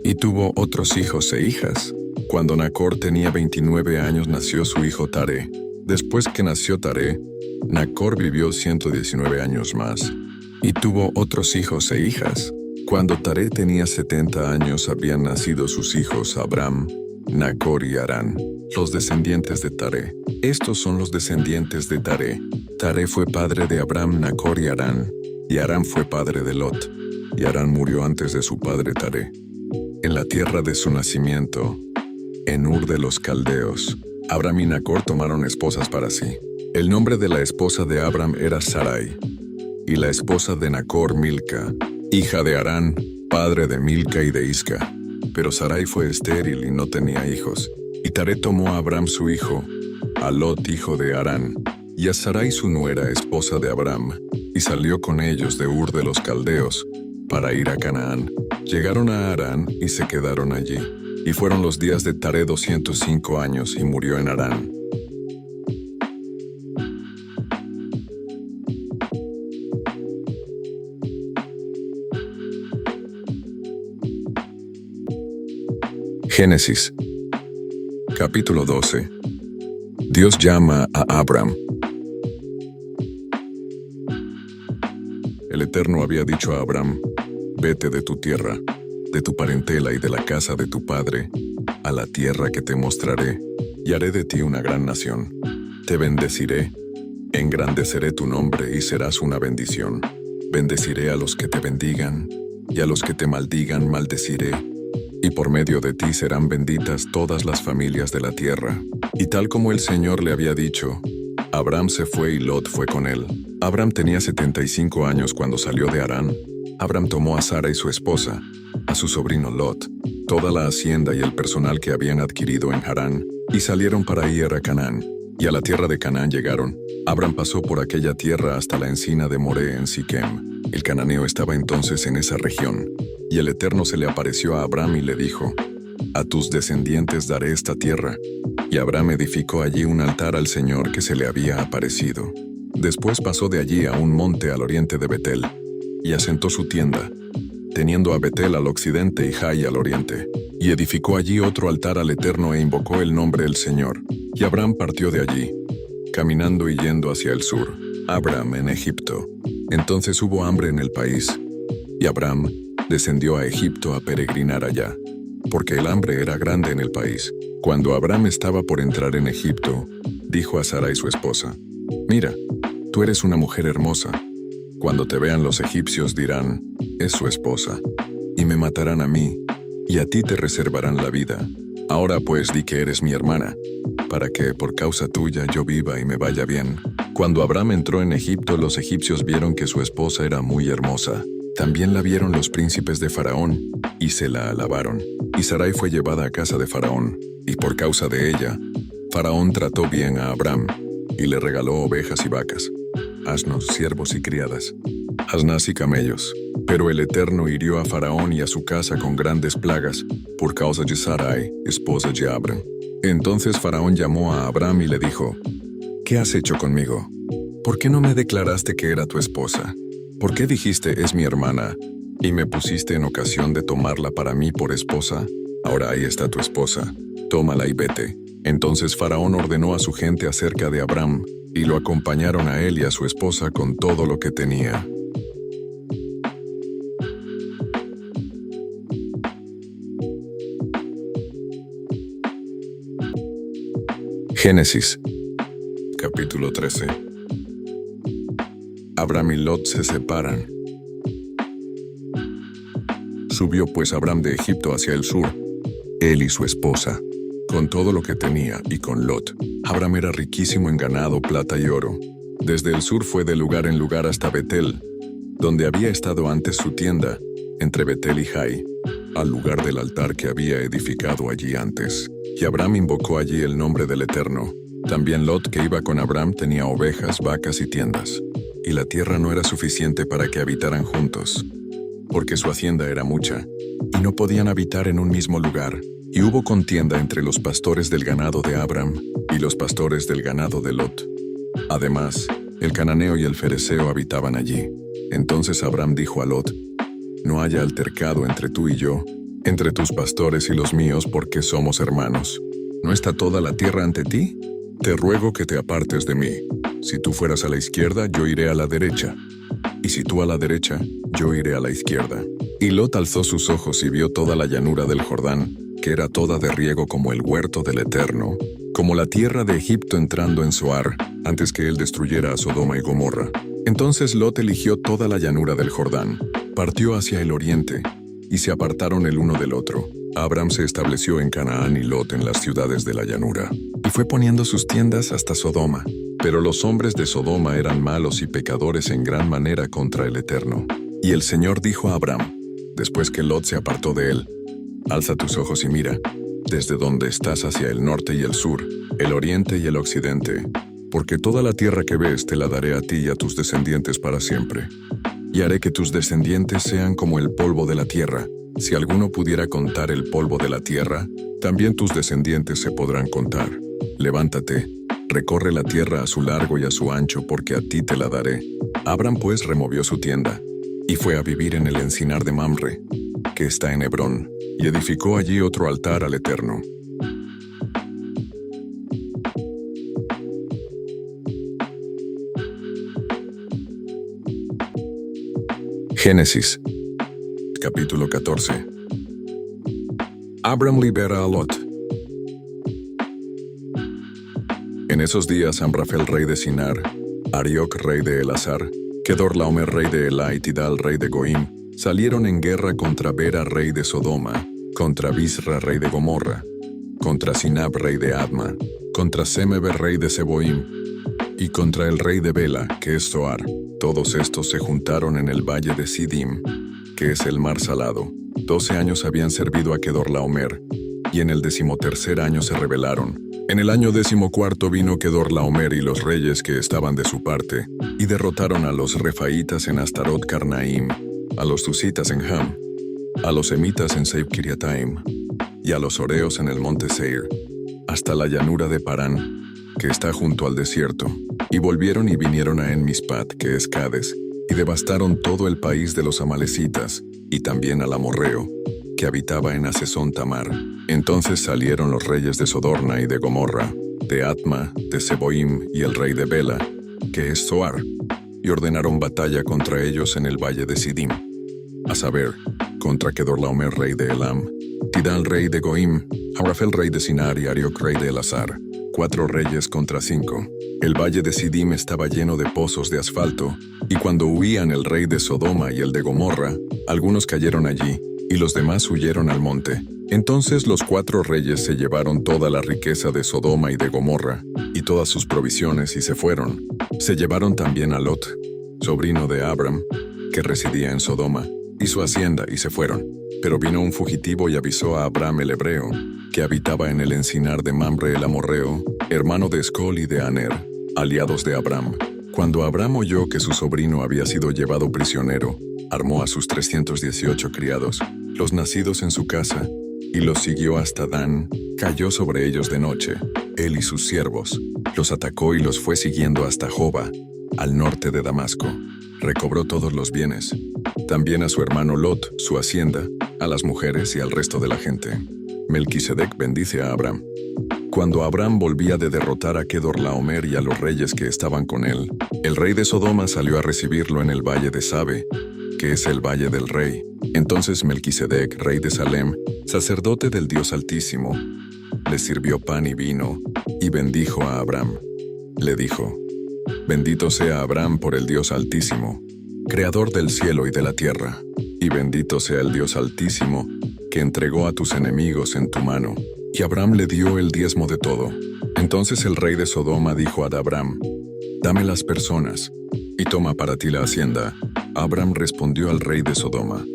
[SPEAKER 1] y tuvo otros hijos e hijas. Cuando Nacor tenía 29 años, nació su hijo Taré. Después que nació Taré, Nacor vivió 119 años más, y tuvo otros hijos e hijas. Cuando Taré tenía 70 años, habían nacido sus hijos Abram, Nacor y Harán, los descendientes de Taré. Estos son los descendientes de Taré. Taré fue padre de Abram, Nacor y Harán fue padre de Lot, y Harán murió antes de su padre Taré. En la tierra de su nacimiento, en Ur de los Caldeos, Abram y Nacor tomaron esposas para sí. El nombre de la esposa de Abram era Sarai, y la esposa de Nacor Milca, hija de Harán, padre de Milca y de Isca. Pero Sarai fue estéril y no tenía hijos. Y Taré tomó a Abram su hijo, a Lot hijo de Harán, y a Sarai su nuera, esposa de Abram, y salió con ellos de Ur de los Caldeos, para ir a Canaán. Llegaron a Harán y se quedaron allí. Y fueron los días de Taré 205 años, y murió en Harán. Génesis. Capítulo 12. Dios llama a Abram. El Eterno había dicho a Abram: vete de tu tierra, de tu parentela y de la casa de tu padre, a la tierra que te mostraré, y haré de ti una gran nación. Te bendeciré, e Engrandeceré tu nombre y serás una bendición. Bendeciré a los que te bendigan, y a los que te maldigan maldeciré. Y por medio de ti serán benditas todas las familias de la tierra. Y tal como el Señor le había dicho, Abram se fue y Lot fue con él. Abram tenía 75 años cuando salió de Harán. Abram tomó a Sara y su esposa, a su sobrino Lot, toda la hacienda y el personal que habían adquirido en Harán, y salieron para ir a Canaán. Y a la tierra de Canaán llegaron. Abram pasó por aquella tierra hasta la encina de Moré en Siquem. El cananeo estaba entonces en esa región. Y el Eterno se le apareció a Abram y le dijo, a tus descendientes daré esta tierra. Y Abram edificó allí un altar al Señor que se le había aparecido. Después pasó de allí a un monte al oriente de Betel, y asentó su tienda, teniendo a Betel al occidente y Jai al oriente. Y edificó allí otro altar al Eterno e invocó el nombre del Señor. Y Abram partió de allí, caminando y yendo hacia el sur. Abram en Egipto. Entonces hubo hambre en el país, y Abram descendió a Egipto a peregrinar allá, porque el hambre era grande en el país. Cuando Abram estaba por entrar en Egipto, dijo a Sarai su esposa, mira, tú eres una mujer hermosa. Cuando te vean los egipcios dirán, es su esposa, y me matarán a mí, y a ti te reservarán la vida. Ahora pues di que eres mi hermana, para que por causa tuya yo viva y me vaya bien. Cuando Abram entró en Egipto, los egipcios vieron que su esposa era muy hermosa. También la vieron los príncipes de Faraón, y se la alabaron. Y Sarai fue llevada a casa de Faraón, y por causa de ella, Faraón trató bien a Abram, y le regaló ovejas y vacas, asnos, siervos y criadas, asnas y camellos. Pero el Eterno hirió a Faraón y a su casa con grandes plagas, por causa de Sarai, esposa de Abram. Entonces Faraón llamó a Abram y le dijo, ¿qué has hecho conmigo? ¿Por qué no me declaraste que era tu esposa? ¿Por qué dijiste es mi hermana, y me pusiste en ocasión de tomarla para mí por esposa? Ahora ahí está tu esposa, tómala y vete. Entonces Faraón ordenó a su gente acerca de Abram, y lo acompañaron a él y a su esposa con todo lo que tenía. Génesis, capítulo 13. Abram y Lot se separan. Subió pues Abram de Egipto hacia el sur, él y su esposa, con todo lo que tenía, y con Lot. Abram era riquísimo en ganado, plata y oro. Desde el sur fue de lugar en lugar hasta Betel, donde había estado antes su tienda, entre Betel y Jai, al lugar del altar que había edificado allí antes. Y Abram invocó allí el nombre del Eterno. También Lot, que iba con Abram, tenía ovejas, vacas y tiendas. Y la tierra no era suficiente para que habitaran juntos, porque su hacienda era mucha, y no podían habitar en un mismo lugar. Y hubo contienda entre los pastores del ganado de Abram y los pastores del ganado de Lot. Además, el cananeo y el fereceo habitaban allí. Entonces Abram dijo a Lot, no haya altercado entre tú y yo, entre tus pastores y los míos, porque somos hermanos. ¿No está toda la tierra ante ti? Te ruego que te apartes de mí. Si tú fueras a la izquierda, yo iré a la derecha. Y si tú a la derecha, yo iré a la izquierda. Y Lot alzó sus ojos y vio toda la llanura del Jordán, que era toda de riego como el huerto del Eterno, como la tierra de Egipto entrando en Zoar, antes que él destruyera a Sodoma y Gomorra. Entonces Lot eligió toda la llanura del Jordán, partió hacia el oriente, y se apartaron el uno del otro. Abram se estableció en Canaán y Lot en las ciudades de la llanura, y fue poniendo sus tiendas hasta Sodoma. Pero los hombres de Sodoma eran malos y pecadores en gran manera contra el Eterno. Y el Señor dijo a Abram, después que Lot se apartó de él, alza tus ojos y mira, desde donde estás hacia el norte y el sur, el oriente y el occidente, porque toda la tierra que ves te la daré a ti y a tus descendientes para siempre. Y haré que tus descendientes sean como el polvo de la tierra. Si alguno pudiera contar el polvo de la tierra, también tus descendientes se podrán contar. Levántate, recorre la tierra a su largo y a su ancho, porque a ti te la daré. Abram pues removió su tienda, y fue a vivir en el encinar de Mamre, que está en Hebrón, y edificó allí otro altar al Eterno. Génesis, capítulo 14. Abram libera a Lot. En esos días Amrafel, rey de Sinar, Arioc, rey de Elazar, Kedorlaomer, rey de Elá, y Tidal, rey de Goim, salieron en guerra contra Bera, rey de Sodoma, contra Bisra, rey de Gomorra, contra Sinab, rey de Adma, contra Semeber, rey de Seboim, y contra el rey de Bela, que es Zoar. Todos estos se juntaron en el valle de Sidim, que es el mar salado. 12 años habían servido a Kedorlaomer, y en el 13º año se rebelaron. En el año 14 vino Kedorlaomer y los reyes que estaban de su parte, y derrotaron a los refaitas en Astarot Carnaim, a los Zusitas en Ham, a los Emitas en Seib Kiriataim, y a los Oreos en el monte Seir, hasta la llanura de Parán, que está junto al desierto. Y volvieron y vinieron a En-Mispat, que es Cades, y devastaron todo el país de los amalecitas, y también al amorreo, que habitaba en Hasezón Tamar. Entonces salieron los reyes de Sodorna y de Gomorra, de Atma, de Seboim y el rey de Bela, que es Zoar, y ordenaron batalla contra ellos en el valle de Sidim, a saber, contra Kedorlaomer, rey de Elam, Tidal, rey de Goim, Amrafel, rey de Sinar, y Arioc, rey de Elazar. 4 reyes contra 5. El valle de Sidim estaba lleno de pozos de asfalto, y cuando huían el rey de Sodoma y el de Gomorra, algunos cayeron allí, y los demás huyeron al monte. Entonces los 4 reyes se llevaron toda la riqueza de Sodoma y de Gomorra, y todas sus provisiones, y se fueron. Se llevaron también a Lot, sobrino de Abram, que residía en Sodoma, y su hacienda, y se fueron. Pero vino un fugitivo y avisó a Abram el hebreo, que habitaba en el encinar de Mamre el amorreo, hermano de Escol y de Aner, aliados de Abram. Cuando Abram oyó que su sobrino había sido llevado prisionero, armó a sus 318 criados, los nacidos en su casa, y los siguió hasta Dan. Cayó sobre ellos de noche, él y sus siervos, los atacó y los fue siguiendo hasta Joba, al norte de Damasco. Recobró todos los bienes, también a su hermano Lot, su hacienda, a las mujeres y al resto de la gente. Melquisedec bendice a Abram. Cuando Abram volvía de derrotar a Kedorlaomer y a los reyes que estaban con él, el rey de Sodoma salió a recibirlo en el valle de Sabe, que es el valle del rey. Entonces Melquisedec, rey de Salem, sacerdote del Dios Altísimo, le sirvió pan y vino, y bendijo a Abram. Le dijo: Bendito sea Abram por el Dios Altísimo, creador del cielo y de la tierra, y bendito sea el Dios Altísimo, que entregó a tus enemigos en tu mano. Y Abram le dio el diezmo de todo. Entonces el rey de Sodoma dijo a Abram: Dame las personas, y toma para ti la hacienda. Abram respondió al rey de Sodoma: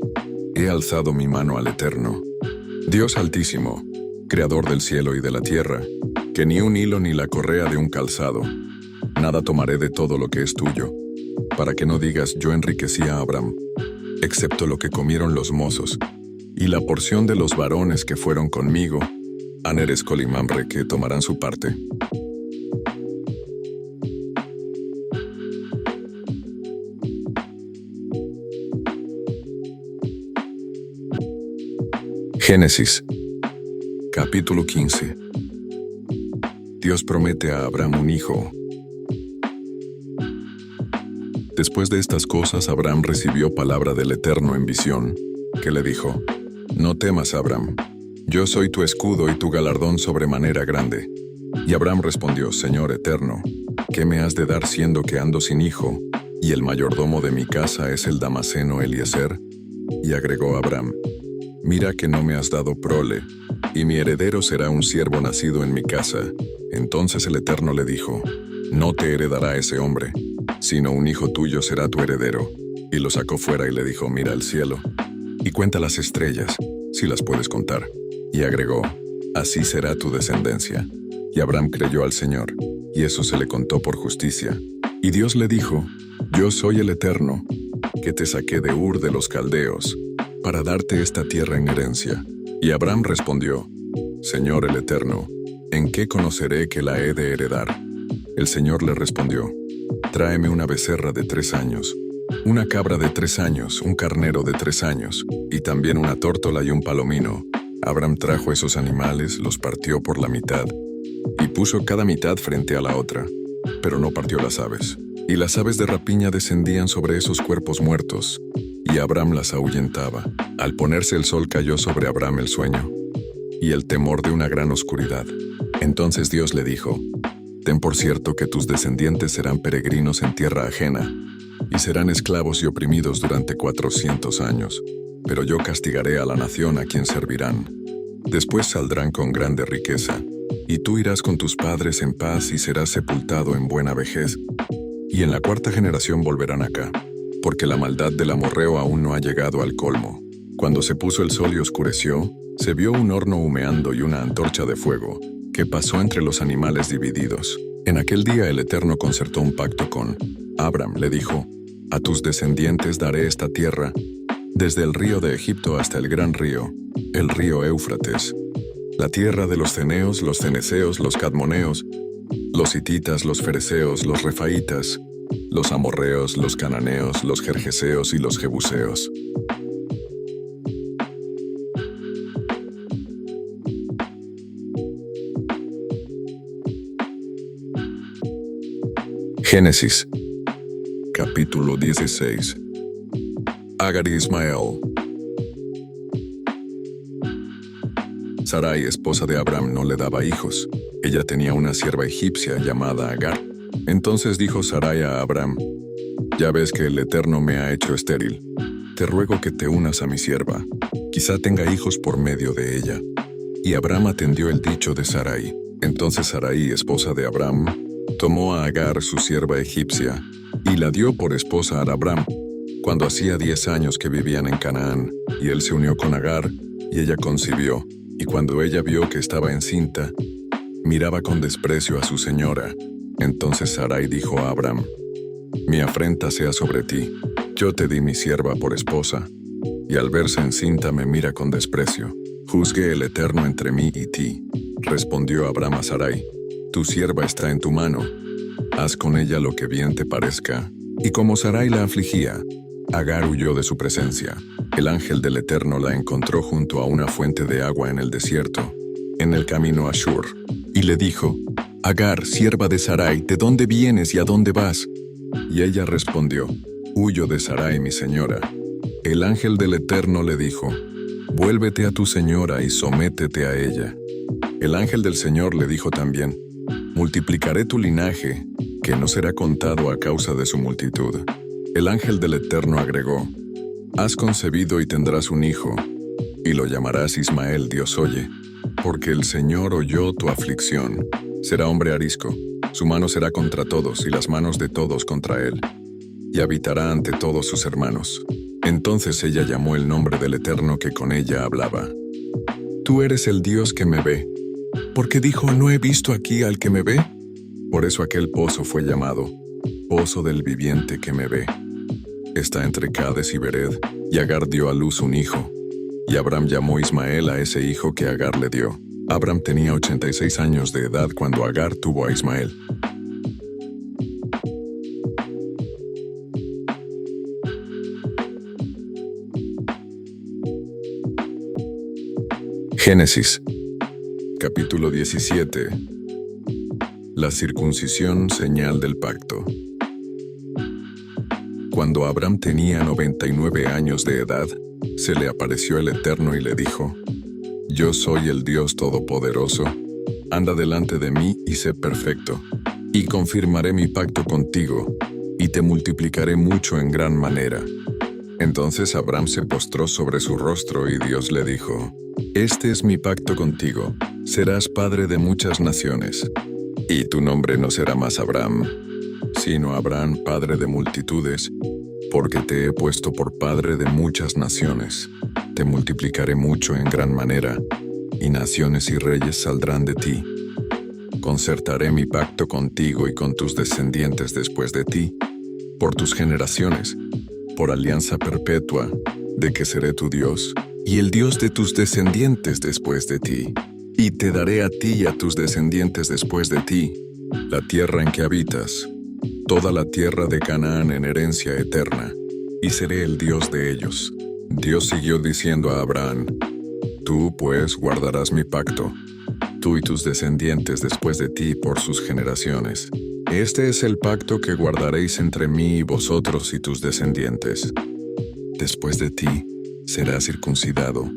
[SPEAKER 1] He alzado mi mano al Eterno, Dios Altísimo, creador del cielo y de la tierra, que ni un hilo ni la correa de un calzado, nada tomaré de todo lo que es tuyo, para que no digas yo enriquecí a Abram, excepto lo que comieron los mozos, y la porción de los varones que fueron conmigo, Aner, Escol y Mamre, que tomarán su parte. Génesis, capítulo 15. Dios promete a Abram un hijo. Después de estas cosas, Abram recibió palabra del Eterno en visión, que le dijo: No temas, Abram, yo soy tu escudo y tu galardón sobremanera grande. Y Abram respondió: Señor Eterno, ¿qué me has de dar siendo que ando sin hijo, y el mayordomo de mi casa es el Damaseno Eliezer? Y agregó Abram: Mira que no me has dado prole, y mi heredero será un siervo nacido en mi casa. Entonces el Eterno le dijo: No te heredará ese hombre, sino un hijo tuyo será tu heredero. Y lo sacó fuera y le dijo: Mira el cielo, y cuenta las estrellas, si las puedes contar. Y agregó: Así será tu descendencia. Y Abram creyó al Señor, y eso se le contó por justicia. Y Dios le dijo: Yo soy el Eterno, que te saqué de Ur de los Caldeos, para darte esta tierra en herencia. Y Abram respondió: Señor el Eterno, ¿en qué conoceré que la he de heredar? El Señor le respondió: Tráeme una becerra de 3 años, una cabra de 3 años, un carnero de 3 años, y también una tórtola y un palomino. Abram trajo esos animales, los partió por la mitad, y puso cada mitad frente a la otra, pero no partió las aves. Y las aves de rapiña descendían sobre esos cuerpos muertos, y Abram las ahuyentaba. Al ponerse el sol cayó sobre Abram el sueño, y el temor de una gran oscuridad. Entonces Dios le dijo: Ten por cierto que tus descendientes serán peregrinos en tierra ajena, y serán esclavos y oprimidos durante 400 años. Pero yo castigaré a la nación a quien servirán. Después saldrán con grande riqueza, y tú irás con tus padres en paz y serás sepultado en buena vejez. Y en la 4ª generación volverán acá, porque la maldad del amorreo aún no ha llegado al colmo. Cuando se puso el sol y oscureció, se vio un horno humeando y una antorcha de fuego, que pasó entre los animales divididos. En aquel día el Eterno concertó un pacto con Abram. Le dijo: a tus descendientes daré esta tierra, desde el río de Egipto hasta el gran río, el río Éufrates, la tierra de los ceneos, los ceneseos, los cadmoneos, los hititas, los fereceos, los refaitas, los amorreos, los cananeos, los gergeseos y los jebuseos. Génesis, capítulo 16. Agar y Ismael. Sarai, esposa de Abram, no le daba hijos. Ella tenía una sierva egipcia llamada Agar. Entonces dijo Sarai a Abram: ya ves que el Eterno me ha hecho estéril. Te ruego que te unas a mi sierva. Quizá tenga hijos por medio de ella. Y Abram atendió el dicho de Sarai. Entonces Sarai, esposa de Abram, tomó a Agar, su sierva egipcia, y la dio por esposa a Abram, cuando hacía 10 años que vivían en Canaán, y él se unió con Agar, y ella concibió, y cuando ella vio que estaba encinta, miraba con desprecio a su señora. Entonces Sarai dijo a Abram: mi afrenta sea sobre ti, yo te di mi sierva por esposa, y al verse encinta me mira con desprecio. Juzgue el Eterno entre mí y ti. Respondió Abram a Sarai: tu sierva está en tu mano, haz con ella lo que bien te parezca. Y como Sarai la afligía, Agar huyó de su presencia. El ángel del Eterno la encontró junto a una fuente de agua en el desierto, en el camino a Shur, y le dijo: Agar, sierva de Sarai, ¿de dónde vienes y a dónde vas? Y ella respondió: huyo de Sarai, mi señora. El ángel del Eterno le dijo: vuélvete a tu señora y sométete a ella. El ángel del Señor le dijo también: multiplicaré tu linaje, que no será contado a causa de su multitud. El ángel del Eterno agregó: has concebido y tendrás un hijo, y lo llamarás Ismael, Dios oye, porque el Señor oyó tu aflicción. Será hombre arisco, su mano será contra todos y las manos de todos contra él, y habitará ante todos sus hermanos. Entonces ella llamó el nombre del Eterno que con ella hablaba: tú eres el Dios que me ve. Porque dijo: no he visto aquí al que me ve. Por eso aquel pozo fue llamado Pozo del Viviente que me ve. Está entre Cades y Bered, y Agar dio a luz un hijo. Y Abram llamó Ismael a ese hijo que Agar le dio. Abram tenía 86 años de edad cuando Agar tuvo a Ismael. Génesis, capítulo 17. La circuncisión, señal del pacto. Cuando Abram tenía 99 años de edad, se le apareció el Eterno y le dijo: yo soy el Dios Todopoderoso, anda delante de mí y sé perfecto, y confirmaré mi pacto contigo, y te multiplicaré mucho en gran manera. Entonces Abram se postró sobre su rostro y Dios le dijo: este es mi pacto contigo, serás padre de muchas naciones, y tu nombre no será más Abram, sino Abraham, padre de multitudes, porque te he puesto por padre de muchas naciones. Te multiplicaré mucho en gran manera, y naciones y reyes saldrán de ti. Concertaré mi pacto contigo y con tus descendientes después de ti, por tus generaciones, por alianza perpetua, de que seré tu Dios, y el Dios de tus descendientes después de ti. Y te daré a ti y a tus descendientes después de ti la tierra en que habitas, toda la tierra de Canaán en herencia eterna, y seré el Dios de ellos. Dios siguió diciendo a Abraham: tú, pues, guardarás mi pacto, tú y tus descendientes después de ti por sus generaciones. Este es el pacto que guardaréis entre mí y vosotros y tus descendientes. Después de ti será circuncidado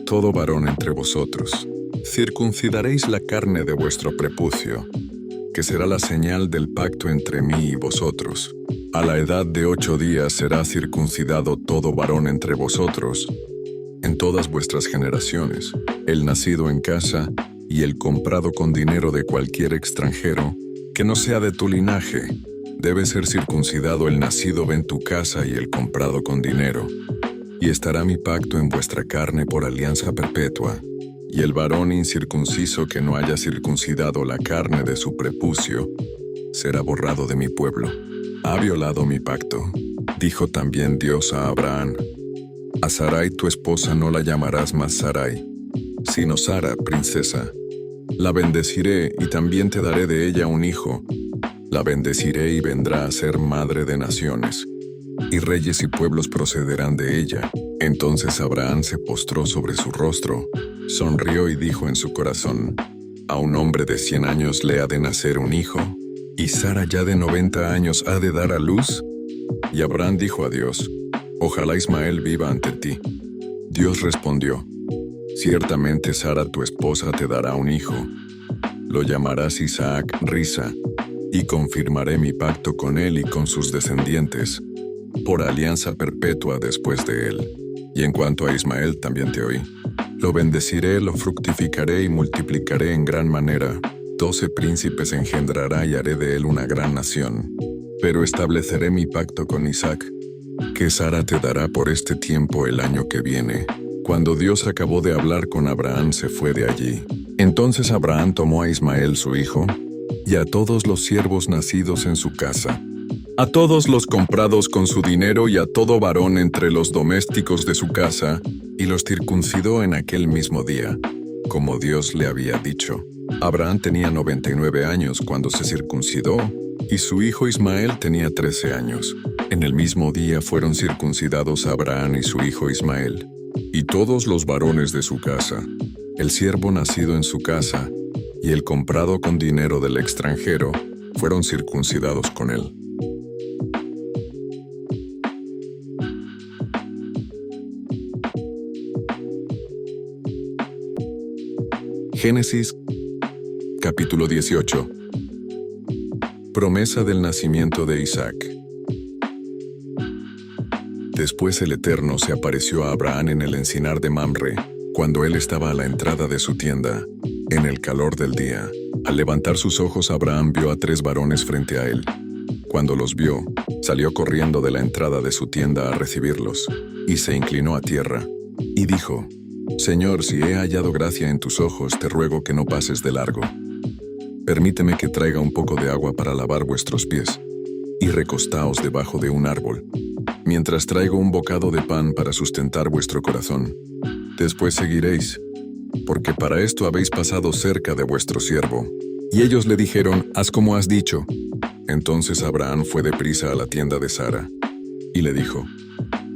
[SPEAKER 1] todo varón entre vosotros. Circuncidaréis la carne de vuestro prepucio. que será la señal del pacto entre mí y vosotros. A la edad de 8 días será circuncidado todo varón entre vosotros, en todas vuestras generaciones, el nacido en casa y el comprado con dinero de cualquier extranjero, que no sea de tu linaje. Debe ser circuncidado el nacido en tu casa y el comprado con dinero. Y estará mi pacto en vuestra carne por alianza perpetua. Y el varón incircunciso que no haya circuncidado la carne de su prepucio, será borrado de mi pueblo. Ha violado mi pacto. Dijo también Dios a Abraham: a Sarai tu esposa no la llamarás más Sarai, sino Sara, princesa. La bendeciré y también te daré de ella un hijo. La bendeciré y vendrá a ser madre de naciones, y reyes y pueblos procederán de ella. Entonces Abraham se postró sobre su rostro, sonrió y dijo en su corazón: a un hombre de 100 años le ha de nacer un hijo, y Sara ya de 90 años ha de dar a luz. Y Abraham dijo a Dios: ojalá Ismael viva ante ti. Dios respondió: ciertamente Sara tu esposa te dará un hijo. Lo llamarás Isaac Risa, y confirmaré mi pacto con él y con sus descendientes, por alianza perpetua después de él. Y en cuanto a Ismael también te oí. Lo bendeciré, lo fructificaré y multiplicaré en gran manera. 12 príncipes engendrará y haré de él una gran nación. Pero estableceré mi pacto con Isaac, que Sara te dará por este tiempo el año que viene. Cuando Dios acabó de hablar con Abraham, se fue de allí. Entonces Abraham tomó a Ismael su hijo, y a todos los siervos nacidos en su casa, a todos los comprados con su dinero y a todo varón entre los domésticos de su casa, y los circuncidó en aquel mismo día, como Dios le había dicho. Abraham tenía 99 años cuando se circuncidó, y su hijo Ismael tenía 13 años. En el mismo día fueron circuncidados Abraham y su hijo Ismael, y todos los varones de su casa, el siervo nacido en su casa, y el comprado con dinero del extranjero, fueron circuncidados con él. Génesis, capítulo 18. Promesa del nacimiento de Isaac. Después el Eterno se apareció a Abraham en el encinar de Mamre, cuando él estaba a la entrada de su tienda, en el calor del día. Al levantar sus ojos, Abraham vio a 3 varones frente a él. Cuando los vio, salió corriendo de la entrada de su tienda a recibirlos, y se inclinó a tierra, y dijo: Señor, si he hallado gracia en tus ojos, te ruego que no pases de largo. Permíteme que traiga un poco de agua para lavar vuestros pies, y recostaos debajo de un árbol, mientras traigo un bocado de pan para sustentar vuestro corazón. Después seguiréis, porque para esto habéis pasado cerca de vuestro siervo. Y ellos le dijeron: haz como has dicho. Entonces Abraham fue deprisa a la tienda de Sara, y le dijo: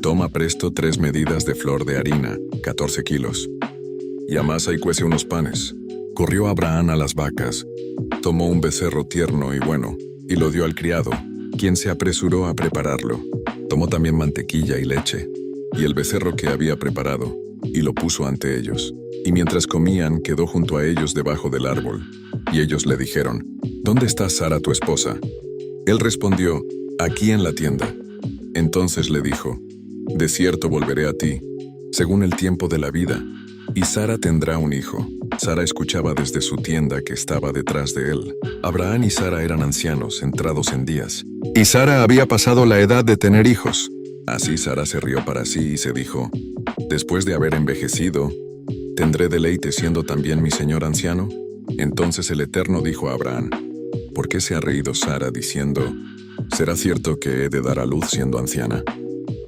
[SPEAKER 1] toma presto 3 medidas de flor de harina, 14 kilos, y amasa y cuece unos panes. Corrió Abraham a las vacas, tomó un becerro tierno y bueno, y lo dio al criado, quien se apresuró a prepararlo. Tomó también mantequilla y leche, y el becerro que había preparado, y lo puso ante ellos. Y mientras comían, quedó junto a ellos debajo del árbol. Y ellos le dijeron: ¿Dónde está Sara tu esposa? Él respondió: aquí en la tienda. Entonces le dijo: de cierto volveré a ti, según el tiempo de la vida, y Sara tendrá un hijo. Sara escuchaba desde su tienda que estaba detrás de él. Abraham y Sara eran ancianos, entrados en días, y Sara había pasado la edad de tener hijos. Así Sara se rió para sí y se dijo: después de haber envejecido, ¿tendré deleite siendo también mi señor anciano? Entonces el Eterno dijo a Abraham: ¿por qué se ha reído Sara diciendo: ¿será cierto que he de dar a luz siendo anciana?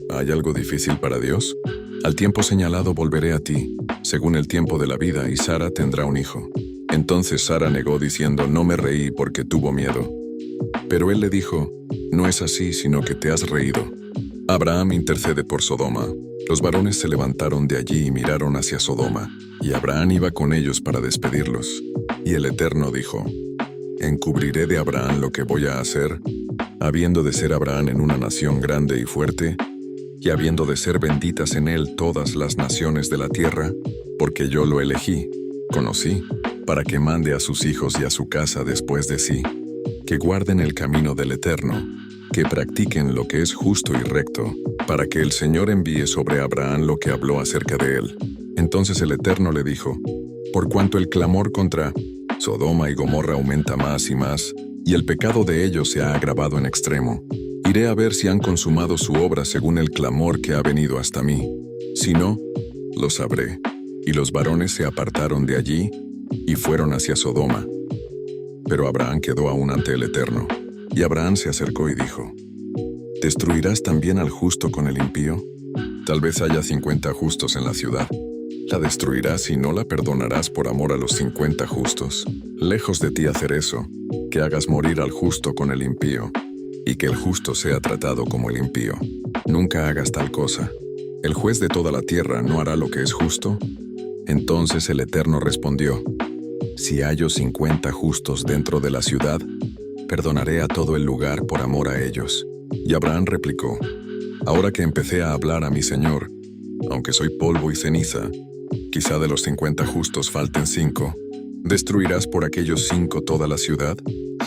[SPEAKER 1] ¿Hay algo difícil para Dios? Al tiempo señalado volveré a ti, según el tiempo de la vida, y Sara tendrá un hijo. Entonces Sara negó diciendo: no me reí porque tuvo miedo. Pero él le dijo: no es así, sino que te has reído. Abraham intercede por Sodoma. Los varones se levantaron de allí y miraron hacia Sodoma, y Abraham iba con ellos para despedirlos. Y el Eterno dijo: encubriré de Abraham lo que voy a hacer, habiendo de ser Abraham en una nación grande y fuerte, y habiendo de ser benditas en él todas las naciones de la tierra, porque yo lo elegí, conocí, para que mande a sus hijos y a su casa después de sí. que guarden el camino del Eterno, que practiquen lo que es justo y recto, para que el Señor envíe sobre Abraham lo que habló acerca de él. Entonces el Eterno le dijo: por cuanto el clamor contra Sodoma y Gomorra aumenta más y más, y el pecado de ellos se ha agravado en extremo, iré a ver si han consumado su obra según el clamor que ha venido hasta mí. Si no, lo sabré. Y los varones se apartaron de allí y fueron hacia Sodoma. Pero Abraham quedó aún ante el Eterno. Y Abraham se acercó y dijo: ¿destruirás también al justo con el impío? Tal vez haya 50 justos en la ciudad. ¿La destruirás y no la perdonarás por amor a los 50 justos? Lejos de ti hacer eso, que hagas morir al justo con el impío, y que el justo sea tratado como el impío. Nunca hagas tal cosa. ¿El juez de toda la tierra no hará lo que es justo? Entonces el Eterno respondió: si hallo 50 justos dentro de la ciudad, perdonaré a todo el lugar por amor a ellos. Y Abraham replicó: ahora que empecé a hablar a mi Señor, aunque soy polvo y ceniza, quizá de los 50 justos falten 5. ¿Destruirás por aquellos 5 toda la ciudad?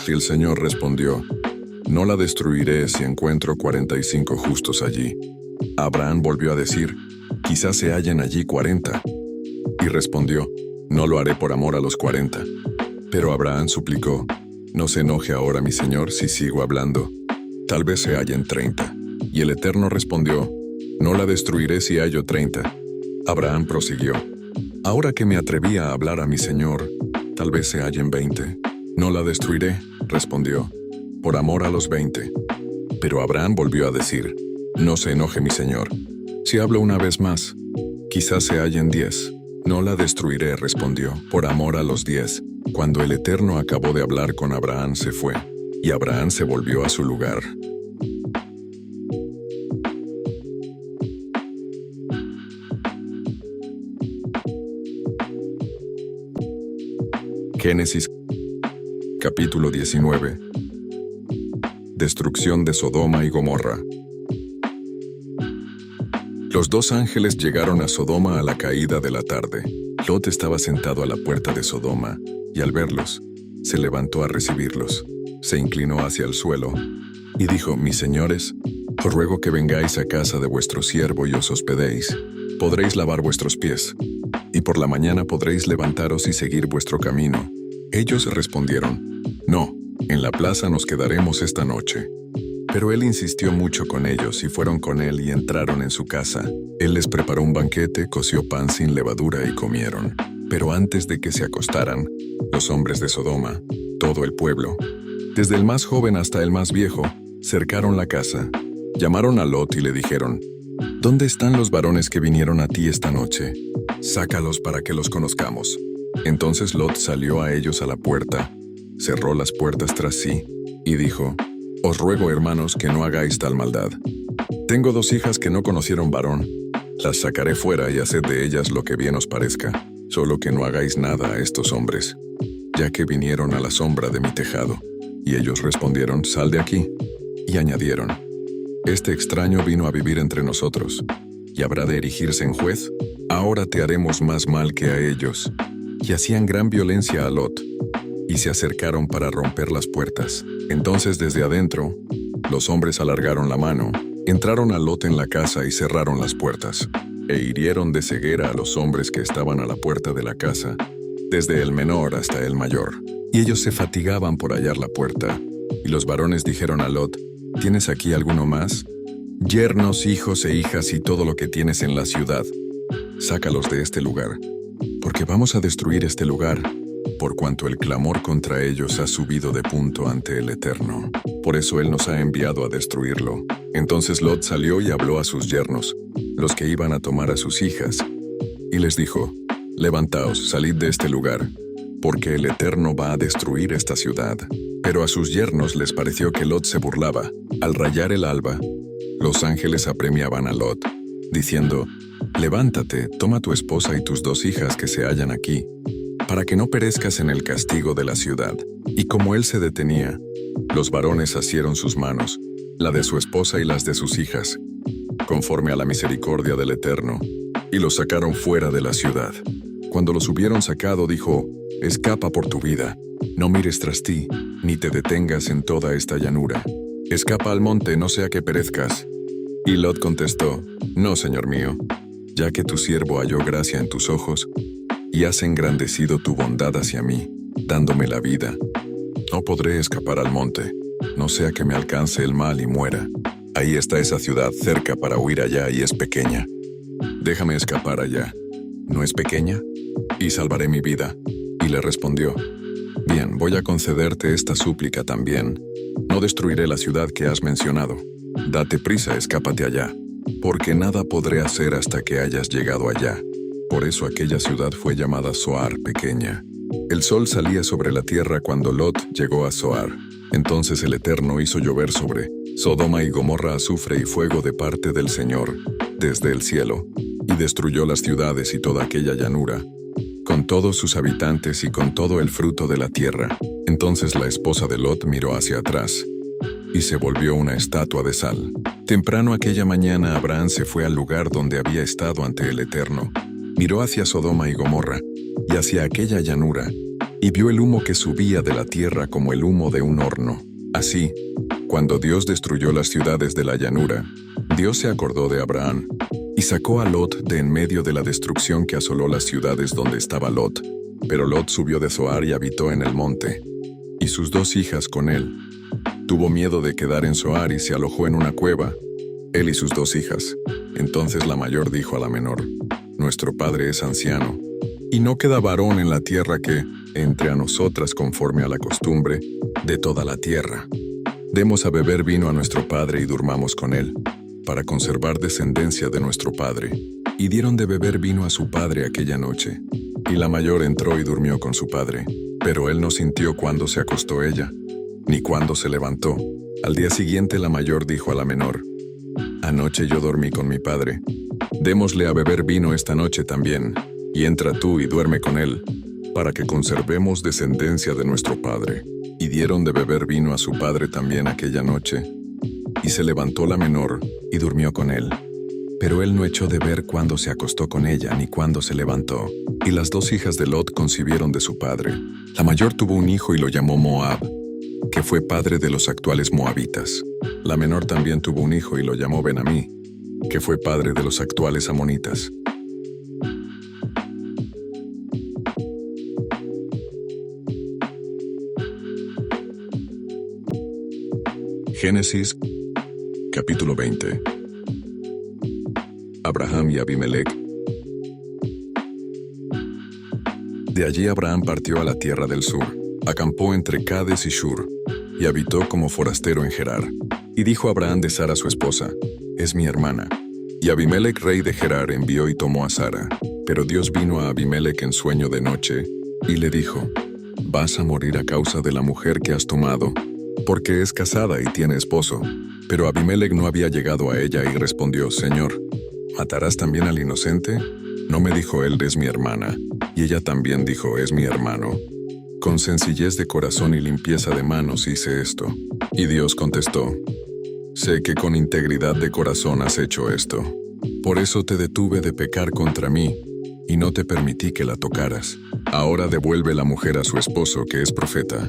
[SPEAKER 1] Y el Señor respondió: no la destruiré si encuentro 45 justos allí. Abraham volvió a decir: quizás se hallen allí 40. Y respondió: no lo haré por amor a los 40. Pero Abraham suplicó: no se enoje ahora mi Señor si sigo hablando. Tal vez se hallen 30. Y el Eterno respondió: no la destruiré si hallo 30. Abraham prosiguió: ahora que me atreví a hablar a mi Señor, tal vez se hallen 20. No la destruiré, respondió, por amor a los 20. Pero Abraham volvió a decir: no se enoje mi Señor. Si hablo una vez más, quizás se hallen 10. No la destruiré, respondió, por amor a los 10. Cuando el Eterno acabó de hablar con Abraham, se fue, y Abraham se volvió a su lugar. Génesis capítulo 19. Destrucción de Sodoma y Gomorra. Los 2 ángeles llegaron a Sodoma a la caída de la tarde. Lot estaba sentado a la puerta de Sodoma, y al verlos, se levantó a recibirlos. Se inclinó hacia el suelo, y dijo: mis señores, os ruego que vengáis a casa de vuestro siervo y os hospedéis. Podréis lavar vuestros pies, y por la mañana podréis levantaros y seguir vuestro camino. Ellos respondieron: no, en la plaza nos quedaremos esta noche. Pero él insistió mucho con ellos y fueron con él y entraron en su casa. Él les preparó un banquete, coció pan sin levadura y comieron. Pero antes de que se acostaran, los hombres de Sodoma, todo el pueblo, desde el más joven hasta el más viejo, cercaron la casa. Llamaron a Lot y le dijeron: ¿dónde están los varones que vinieron a ti esta noche? Sácalos para que los conozcamos. Entonces Lot salió a ellos a la puerta, cerró las puertas tras sí, y dijo: os ruego, hermanos, que no hagáis tal maldad. Tengo 2 hijas que no conocieron varón. Las sacaré fuera y haced de ellas lo que bien os parezca. Solo que no hagáis nada a estos hombres, ya que vinieron a la sombra de mi tejado. Y ellos respondieron: sal de aquí. Y añadieron: este extraño vino a vivir entre nosotros, y habrá de erigirse en juez. Ahora te haremos más mal que a ellos. Y hacían gran violencia a Lot, y se acercaron para romper las puertas. Entonces desde adentro, los hombres alargaron la mano, entraron a Lot en la casa y cerraron las puertas, e hirieron de ceguera a los hombres que estaban a la puerta de la casa, desde el menor hasta el mayor. Y ellos se fatigaban por hallar la puerta. Y los varones dijeron a Lot: ¿tienes aquí alguno más? Yernos, hijos e hijas y todo lo que tienes en la ciudad. Sácalos de este lugar, porque vamos a destruir este lugar, por cuanto el clamor contra ellos ha subido de punto ante el Eterno. Por eso Él nos ha enviado a destruirlo. Entonces Lot salió y habló a sus yernos, los que iban a tomar a sus hijas, y les dijo: levantaos, salid de este lugar, porque el Eterno va a destruir esta ciudad. Pero a sus yernos les pareció que Lot se burlaba. Al rayar el alba, los ángeles apremiaban a Lot, diciendo: levántate, toma tu esposa y tus 2 hijas que se hallan aquí, para que no perezcas en el castigo de la ciudad. Y como él se detenía, los varones asieron sus manos, la de su esposa y las de sus hijas, conforme a la misericordia del Eterno, y los sacaron fuera de la ciudad. Cuando los hubieron sacado, dijo: escapa por tu vida, no mires tras ti, ni te detengas en toda esta llanura. Escapa al monte, no sea que perezcas. Y Lot contestó, no, señor mío, ya que tu siervo halló gracia en tus ojos, y has engrandecido tu bondad hacia mí, dándome la vida. No podré escapar al monte, no sea que me alcance el mal y muera. Ahí está esa ciudad cerca para huir allá y es pequeña. Déjame escapar allá. ¿No es pequeña? Y salvaré mi vida. Y le respondió, bien, voy a concederte esta súplica también. No destruiré la ciudad que has mencionado. Date prisa, escápate allá, porque nada podré hacer hasta que hayas llegado allá. Por eso aquella ciudad fue llamada Zoar, pequeña. El sol salía sobre la tierra cuando Lot llegó a Zoar. Entonces el Eterno hizo llover sobre Sodoma y Gomorra azufre y fuego de parte del Señor, desde el cielo, y destruyó las ciudades y toda aquella llanura, con todos sus habitantes y con todo el fruto de la tierra. Entonces la esposa de Lot miró hacia atrás, y se volvió una estatua de sal. Temprano aquella mañana Abraham se fue al lugar donde había estado ante el Eterno, miró hacia Sodoma y Gomorra, y hacia aquella llanura, y vio el humo que subía de la tierra como el humo de un horno. Así, cuando Dios destruyó las ciudades de la llanura, Dios se acordó de Abraham, y sacó a Lot de en medio de la destrucción que asoló las ciudades donde estaba Lot. Pero Lot subió de Zoar y habitó en el monte, y sus 2 hijas con él. Tuvo miedo de quedar en Zoar y se alojó en una cueva, él y sus 2 hijas. Entonces la mayor dijo a la menor, nuestro padre es anciano, y no queda varón en la tierra que entre a nosotras conforme a la costumbre de toda la tierra. Demos a beber vino a nuestro padre y durmamos con él, para conservar descendencia de nuestro padre. Y dieron de beber vino a su padre aquella noche. Y la mayor entró y durmió con su padre, pero él no sintió cuando se acostó ella, ni cuando se levantó. Al día siguiente la mayor dijo a la menor, anoche yo dormí con mi padre. Démosle a beber vino esta noche también, y entra tú y duerme con él, para que conservemos descendencia de nuestro padre. Y dieron de beber vino a su padre también aquella noche. Y se levantó la menor, y durmió con él. Pero él no echó de ver cuándo se acostó con ella, ni cuándo se levantó. Y las 2 hijas de Lot concibieron de su padre. La mayor tuvo un hijo y lo llamó Moab, que fue padre de los actuales moabitas. La menor también tuvo un hijo y lo llamó Ben-Amí, que fue padre de los actuales amonitas. Génesis, capítulo 20. Abraham y Abimelech. De allí Abraham partió a la tierra del sur, acampó entre Cades y Shur, y habitó como forastero en Gerar. Y dijo Abraham de Sara su esposa, es mi hermana. Y Abimelech rey de Gerar envió y tomó a Sara. Pero Dios vino a Abimelech en sueño de noche, y le dijo, vas a morir a causa de la mujer que has tomado, porque es casada y tiene esposo. Pero Abimelech no había llegado a ella y respondió, Señor, ¿matarás también al inocente? No me dijo él, es mi hermana, y ella también dijo, es mi hermano. Con sencillez de corazón y limpieza de manos hice esto. Y Dios contestó, sé que con integridad de corazón has hecho esto. Por eso te detuve de pecar contra mí, y no te permití que la tocaras. Ahora devuelve la mujer a su esposo, que es profeta.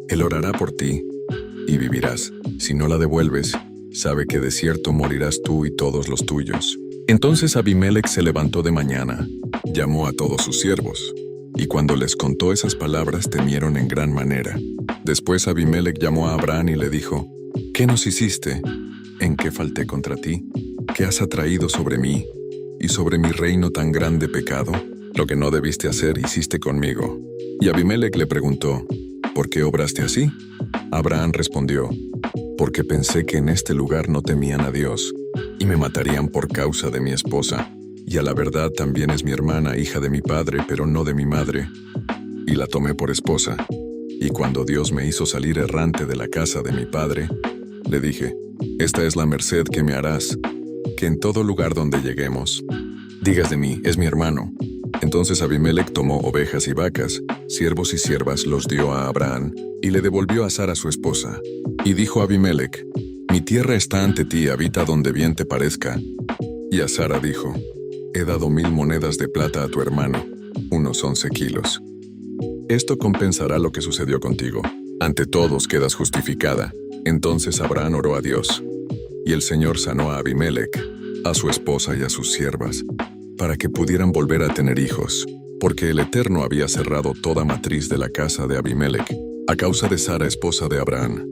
[SPEAKER 1] Él orará por ti, y vivirás. Si no la devuelves, sabe que de cierto morirás tú y todos los tuyos. Entonces Abimelech se levantó de mañana, llamó a todos sus siervos, y cuando les contó esas palabras temieron en gran manera. Después Abimelech llamó a Abraham y le dijo, ¿qué nos hiciste? ¿En qué falté contra ti? ¿Qué has atraído sobre mí y sobre mi reino tan grande pecado? Lo que no debiste hacer hiciste conmigo. Y Abimelech le preguntó, ¿por qué obraste así? Abraham respondió, porque pensé que en este lugar no temían a Dios, y me matarían por causa de mi esposa, y a la verdad también es mi hermana, hija de mi padre, pero no de mi madre, y la tomé por esposa. Y cuando Dios me hizo salir errante de la casa de mi padre, le dije, esta es la merced que me harás, que en todo lugar donde lleguemos, digas de mí, es mi hermano. Entonces Abimelech tomó ovejas y vacas, siervos y siervas los dio a Abraham, y le devolvió a Sara su esposa. Y dijo Abimelech, mi tierra está ante ti, habita donde bien te parezca. Y a Sara dijo, he dado 1000 monedas de plata a tu hermano, unos 11 kilos. Esto compensará lo que sucedió contigo. Ante todos quedas justificada. Entonces Abraham oró a Dios. Y el Señor sanó a Abimelec, a su esposa y a sus siervas, para que pudieran volver a tener hijos, porque el Eterno había cerrado toda matriz de la casa de Abimelec, a causa de Sara, esposa de Abraham.